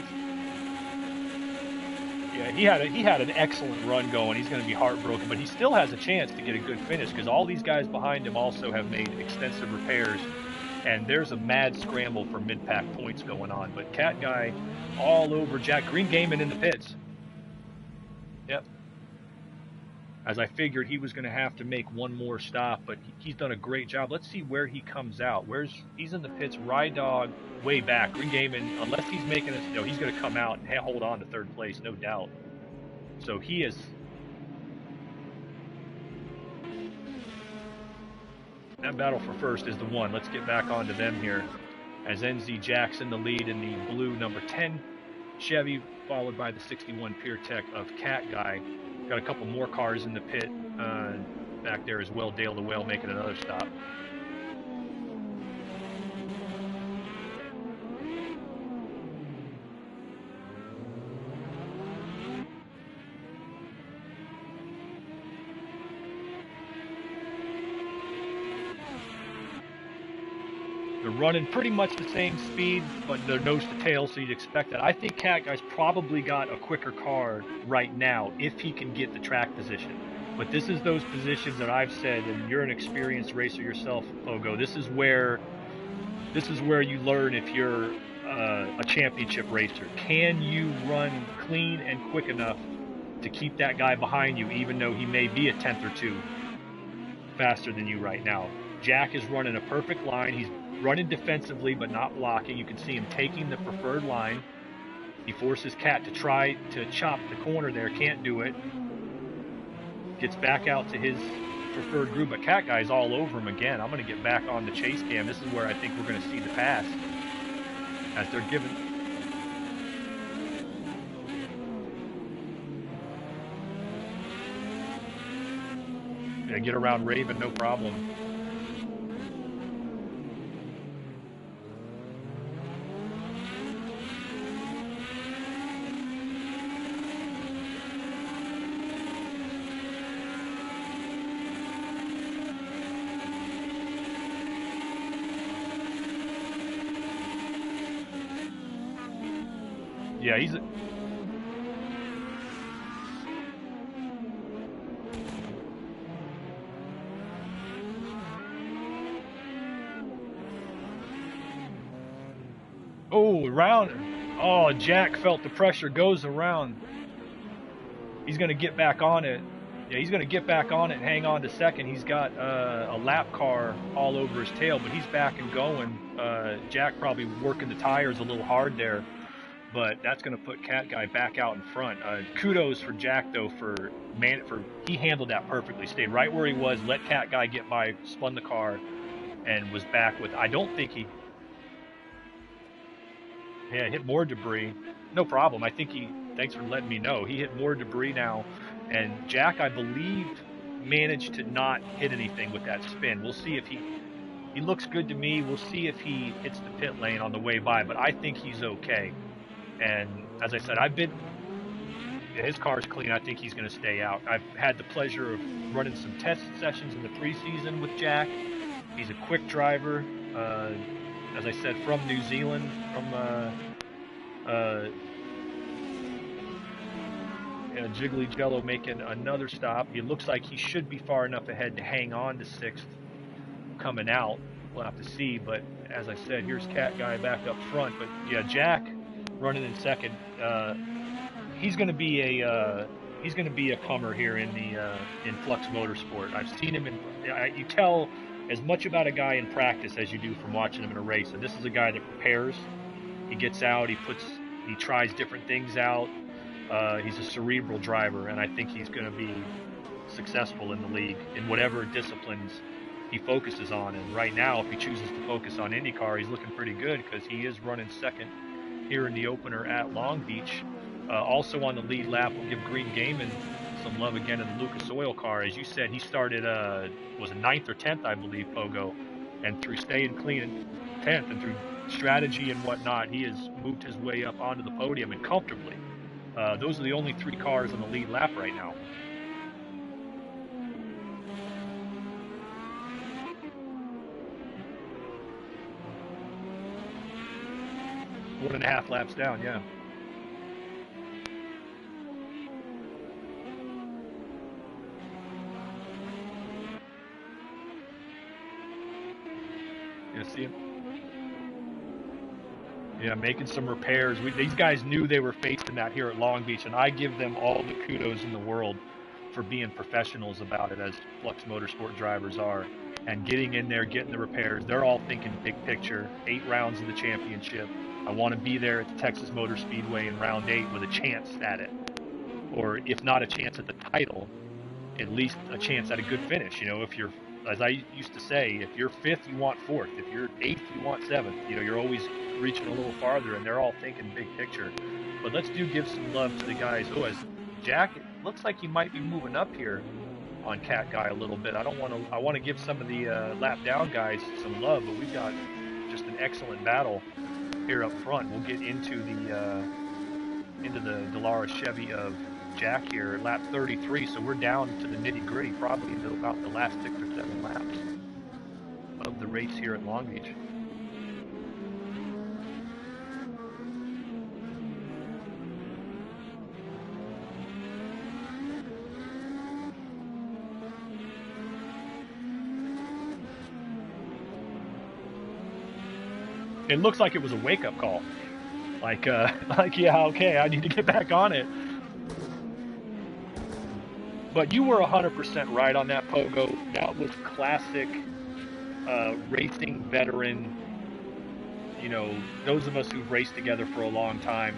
Speaker 1: yeah, he had an excellent run going. He's going to be heartbroken, but he still has a chance to get a good finish because all these guys behind him also have made extensive repairs. And there's a mad scramble for mid-pack points going on. But Cat Guy all over Jack. Green Gaming in the pits. Yep. As I figured he was going to have to make one more stop, but he's done a great job. Let's see where he comes out. He's in the pits, Ride Dog way back. Green Gaming, unless he's making it, he's going to come out and hold on to third place, no doubt. So he is... That battle for first is the one. Let's get back onto them here. As NZ Jack's in the lead in the blue number 10 Chevy, followed by the 61 PureTech of Cat Guy. Got a couple more cars in the pit back there as well. Dale the Whale making another stop. running pretty much the same speed, but they're nose to tail, so you'd expect that. I think Cat Guy's probably got a quicker car right now if he can get the track position. But this is those positions that I've said, and you're an experienced racer yourself, Pogo. This is where you learn if you're a championship racer. Can you run clean and quick enough to keep that guy behind you, even though he may be a tenth or two faster than you right now? Jack is running a perfect line. He's running defensively but not blocking. You can see him taking the preferred line. He forces Cat to try to chop the corner there. Can't do it. Gets back out to his preferred groove, but Cat Guy's all over him again. I'm going to get back on the chase cam. This is where I think we're going to see the pass as they're giving. Yeah, get around Raven, no problem. Yeah, he's. Oh, around. Oh, Jack felt the pressure, goes around. He's going to get back on it. Yeah, he's going to get back on it and hang on to second. He's got a lap car all over his tail, but he's back and going. Jack probably working the tires a little hard there, but that's going to put Cat Guy back out in front. Kudos for Jack, though, for he handled that perfectly. Stayed right where he was, let Cat Guy get by, spun the car, and was back with, I don't think he... Yeah, hit more debris. No problem. I think thanks for letting me know. He hit more debris now. And Jack, I believe, managed to not hit anything with that spin. We'll see if he looks good to me. We'll see if he hits the pit lane on the way by, but I think he's okay. And as I said, his car's clean. I think he's going to stay out. I've had the pleasure of running some test sessions in the preseason with Jack. He's a quick driver. As I said, from New Zealand, from Jiggly Jello making another stop. He looks like he should be far enough ahead to hang on to sixth coming out. We'll have to see, but as I said, here's Cat Guy back up front. But yeah, Jack running in second. He's going to be a comer here in Flux Motorsport. I've seen him you tell as much about a guy in practice as you do from watching him in a race. And this is a guy that prepares. He gets out, he tries different things out. He's a cerebral driver, and I think he's going to be successful in the league in whatever disciplines he focuses on. And right now, if he chooses to focus on IndyCar, he's looking pretty good because he is running second here in the opener at Long Beach. Also on the lead lap, we'll give Green Gaiman some love again in the Lucas Oil car. As you said, he started, was it 9th or 10th, I believe, Pogo. And through staying clean in 10th and through strategy and whatnot, he has moved his way up onto the podium and comfortably. Those are the only three cars on the lead lap right now. One and a half laps down, yeah. You see him? Yeah, making some repairs. These guys knew they were facing that here at Long Beach, and I give them all the kudos in the world for being professionals about it, as Flux Motorsport drivers are, and getting in there, getting the repairs. They're all thinking big picture. 8 rounds of the championship. I want to be there at the Texas Motor Speedway in round 8 with a chance at it, or if not a chance at the title, at least a chance at a good finish. You know, if you're, as I used to say, if you're 5th, you want 4th. If you're 8th, you want 7th. You know, you're always reaching a little farther, and they're all thinking big picture. But let's give some love to the guys. Oh, as Jack, it looks like he might be moving up here on Cat Guy a little bit. I want to give some of the lap down guys some love, but we've got just an excellent battle here up front. We'll get into the Dallara Chevy of Jack here at lap 33, so we're down to the nitty-gritty, probably into about the last 6 or 7 laps of the race here at Long Beach. It looks like it was a wake-up call. Like, yeah, okay, I need to get back on it. But you were 100% right on that, Pogo. That was classic racing veteran. You know, those of us who've raced together for a long time,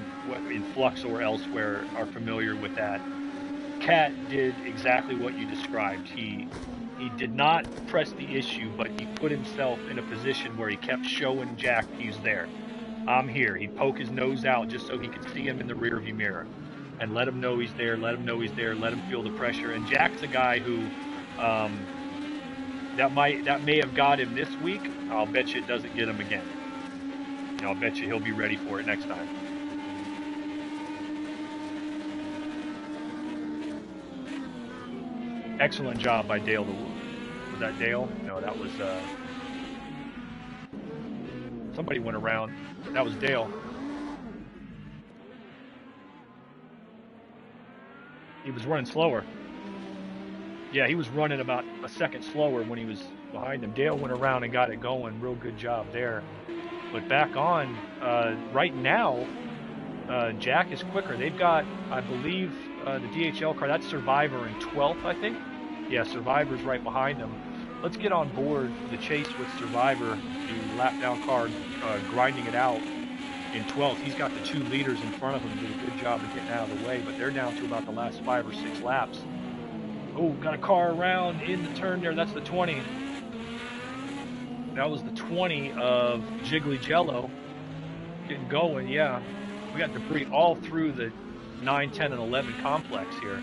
Speaker 1: in Flux or elsewhere, are familiar with that. Cat did exactly what you described. He did not press the issue, but he put himself in a position where he kept showing Jack he's there. I'm here. He'd poke his nose out just so he could see him in the rearview mirror and let him know he's there, let him know he's there, let him feel the pressure. And Jack's a guy who that may have got him this week. I'll bet you it doesn't get him again. You know, I'll bet you he'll be ready for it next time. Excellent job by Dale. Was that Dale? No, that was somebody went around. That was Dale. He was running slower. Yeah, he was running about a second slower when he was behind him. Dale went around and got it going. Real good job there. But back on, right now, Jack is quicker. They've got, I believe, the DHL car. That's Survivor in 12th, I think. Yeah, Survivor's right behind them. Let's get on board the chase with Survivor, the lap down car, grinding it out in 12th. He's got the 2 leaders in front of him, did a good job of getting out of the way, but they're down to about the last 5 or 6 laps. Oh, got a car around in the turn there. That's the 20. That was the 20 of Jiggly Jello. Getting going, yeah. We got debris all through the 9, 10, and 11 complex here.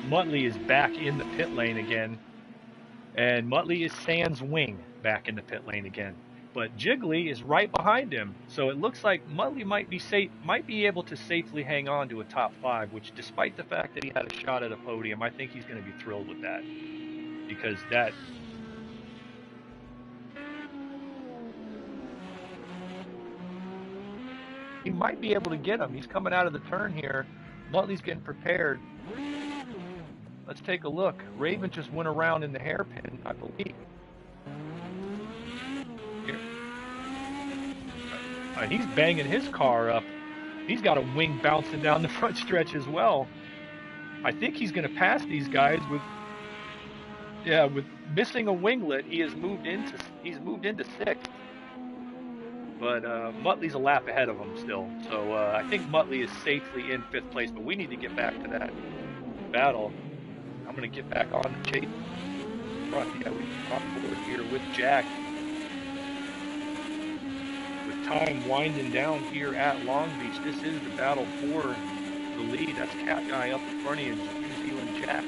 Speaker 1: Muttley is back in the pit lane again. And Muttley is sans wing back in the pit lane again. But Jiggly is right behind him. So it looks like Muttley might be able to safely hang on to a top 5, which despite the fact that he had a shot at a podium, I think he's going to be thrilled with that. Because that... he might be able to get him. He's coming out of the turn here. Muttley's getting prepared. Let's take a look. Raven just went around in the hairpin, I believe. Here. He's banging his car up. He's got a wing bouncing down the front stretch as well. I think he's going to pass these guys with missing a winglet. He's moved into 6th. But Muttley's a lap ahead of him still. So I think Muttley is safely in 5th place, but we need to get back to that battle. I'm going to get back on the chase front. Yeah, we're on board here with Jack. With time winding down here at Long Beach, this is the battle for the lead. That's Cat Guy up in front of you, New Zealand Jack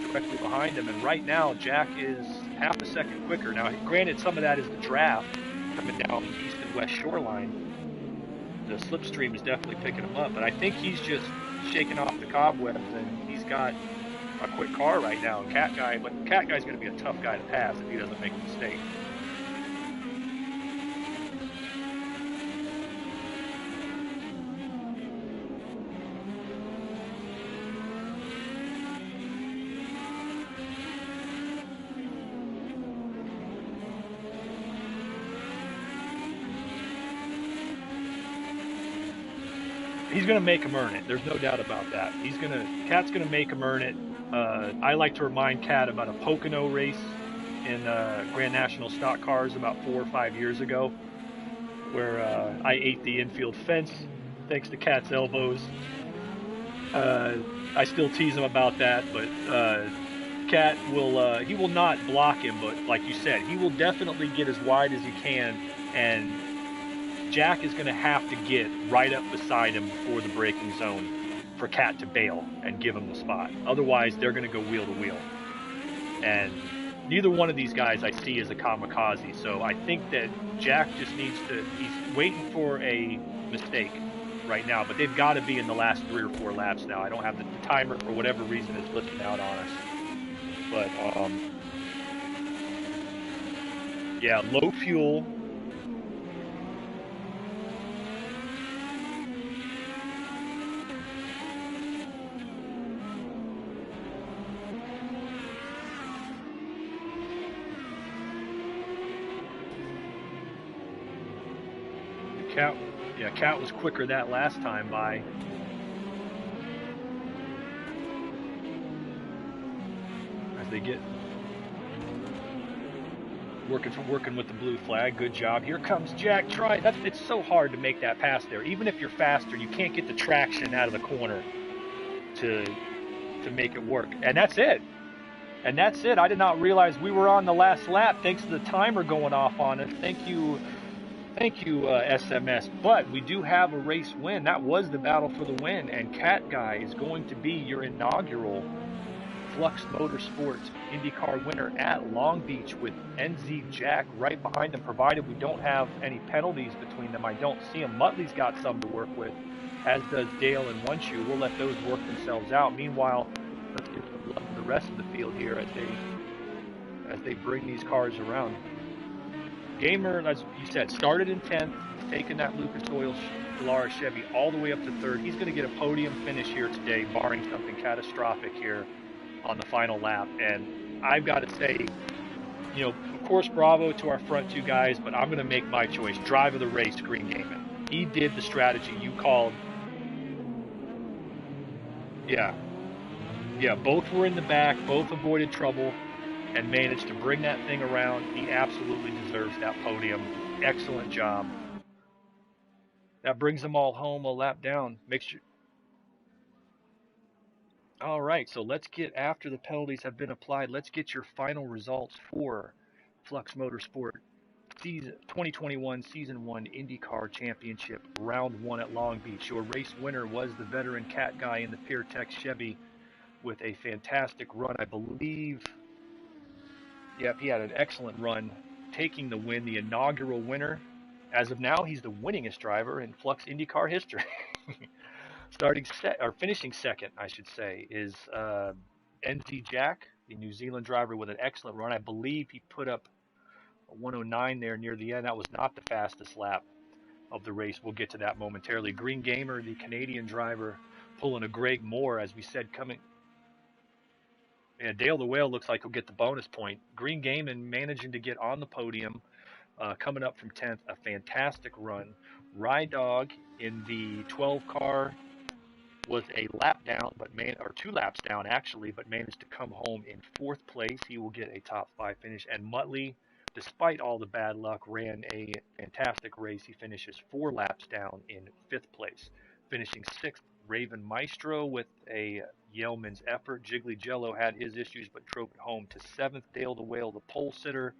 Speaker 1: directly behind him. And right now, Jack is half a second quicker. Now, granted, some of that is the draft coming down the east and west shoreline. The slipstream is definitely picking him up, but I think he's just shaking off the cobwebs, and he's got a quick car right now. Cat Guy's going to be a tough guy to pass if he doesn't make a mistake. He's going to make him earn it. There's no doubt about that. Cat's going to make him earn it. I like to remind Cat about a Pocono race in Grand National Stock Cars about 4 or 5 years ago, where I ate the infield fence thanks to Cat's elbows. I still tease him about that, but Cat he will not block him, but like you said, he will definitely get as wide as he can, and Jack is going to have to get right up beside him before the braking zone for Cat to bail and give him the spot. Otherwise, they're going to go wheel to wheel. And neither one of these guys I see as a kamikaze. So I think that Jack just needs to, he's waiting for a mistake right now, but they've got to be in the last 3 or 4 laps now. I don't have the timer for whatever reason is listed out on us. But, yeah, low fuel. Cat was quicker that last time by. As they get working with the blue flag. Good job. Here comes Jack. It's so hard to make that pass there. Even if you're faster, you can't get the traction out of the corner to make it work. And that's it. I did not realize we were on the last lap thanks to the timer going off on it. Thank you, SMS. But we do have a race win. That was the battle for the win. And Cat Guy is going to be your inaugural Flux Motorsport IndyCar winner at Long Beach, with NZ Jack right behind them, provided we don't have any penalties between them. I don't see him. Muttley's got some to work with, as does Dale and One Shoe. We'll let those work themselves out. Meanwhile, let's give some love to the rest of the field here as they bring these cars around. Gamer, as you said, started in 10th, taking that Lucas Oil Solara Chevy all the way up to 3rd. He's going to get a podium finish here today, barring something catastrophic here on the final lap. And I've got to say, of course, bravo to our front two guys, but I'm going to make my choice. Drive of the race, Green Gaiman. He did the strategy you called. Yeah, both were in the back, both avoided trouble, and managed to bring that thing around. He absolutely deserves that podium. Excellent job. That brings them all home a lap down. All right, so let's get, after the penalties have been applied, let's get your final results for Flux Motorsport 2021 Season 1 IndyCar Championship, Round 1 at Long Beach. Your race winner was the veteran Cat Guy in the PureTech Chevy with a fantastic run, I believe. Yep, he had an excellent run, taking the win, the inaugural winner. As of now, he's the winningest driver in Flux IndyCar history. Finishing second, I should say, is NZ Jack, the New Zealand driver, with an excellent run. I believe he put up a 109 there near the end. That was not the fastest lap of the race. We'll get to that momentarily. Green Gamer, the Canadian driver, pulling a Greg Moore, as we said, coming. Yeah, Dale the Whale looks like he'll get the bonus point. Green Gaiman managing to get on the podium, coming up from 10th. A fantastic run. Rye Dog in the 12 car was a lap down, or 2 laps down actually, but managed to come home in 4th place. He will get a top 5 finish. And Muttley, despite all the bad luck, ran a fantastic race. He finishes 4 laps down in 5th place. Finishing 6th, Raven Maestro with a yeoman's effort. Jiggly Jello had his issues but drove it home to 7th. Dale the Whale, the pole sitter,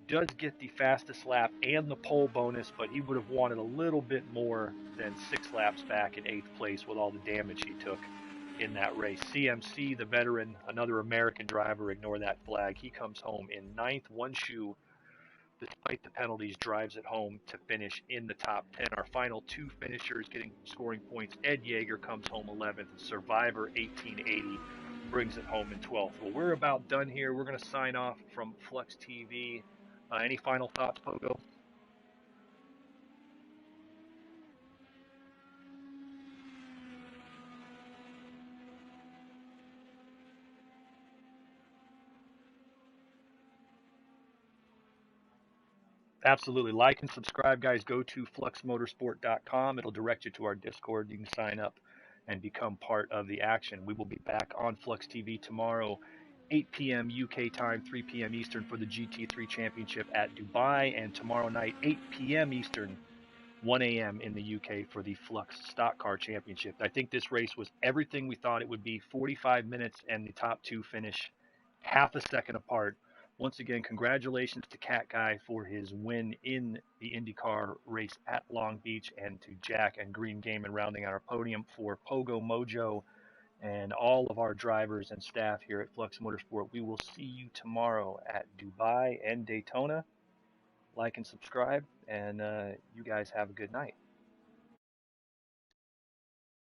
Speaker 1: does get the fastest lap and the pole bonus, but he would have wanted a little bit more than 6 laps back in 8th place with all the damage he took in that race. CMC, the veteran, another American driver, ignore that flag. He comes home in 9th. One Shoe, despite the penalties, drives it home to finish in the top 10. Our final 2 finishers getting scoring points. Ed Yeager comes home 11th. Survivor 1880 brings it home in 12th. Well, we're about done here. We're going to sign off from Flux TV. Any final thoughts, Pogo? Absolutely. Like and subscribe, guys. Go to fluxmotorsport.com. It'll direct you to our Discord. You can sign up and become part of the action. We will be back on Flux TV tomorrow, 8 p.m. UK time, 3 p.m. Eastern, for the GT3 Championship at Dubai, and tomorrow night, 8 p.m. Eastern, 1 a.m. in the UK, for the Flux Stock Car Championship. I think this race was everything we thought it would be. 45 minutes, and the top 2 finish half a second apart. Once again, congratulations to Cat Guy for his win in the IndyCar race at Long Beach, and to Jack and Green Gaiman rounding out our podium. For Pogo Mojo and all of our drivers and staff here at Flux Motorsport, we will see you tomorrow at Dubai and Daytona. Like and subscribe, and you guys have a good night.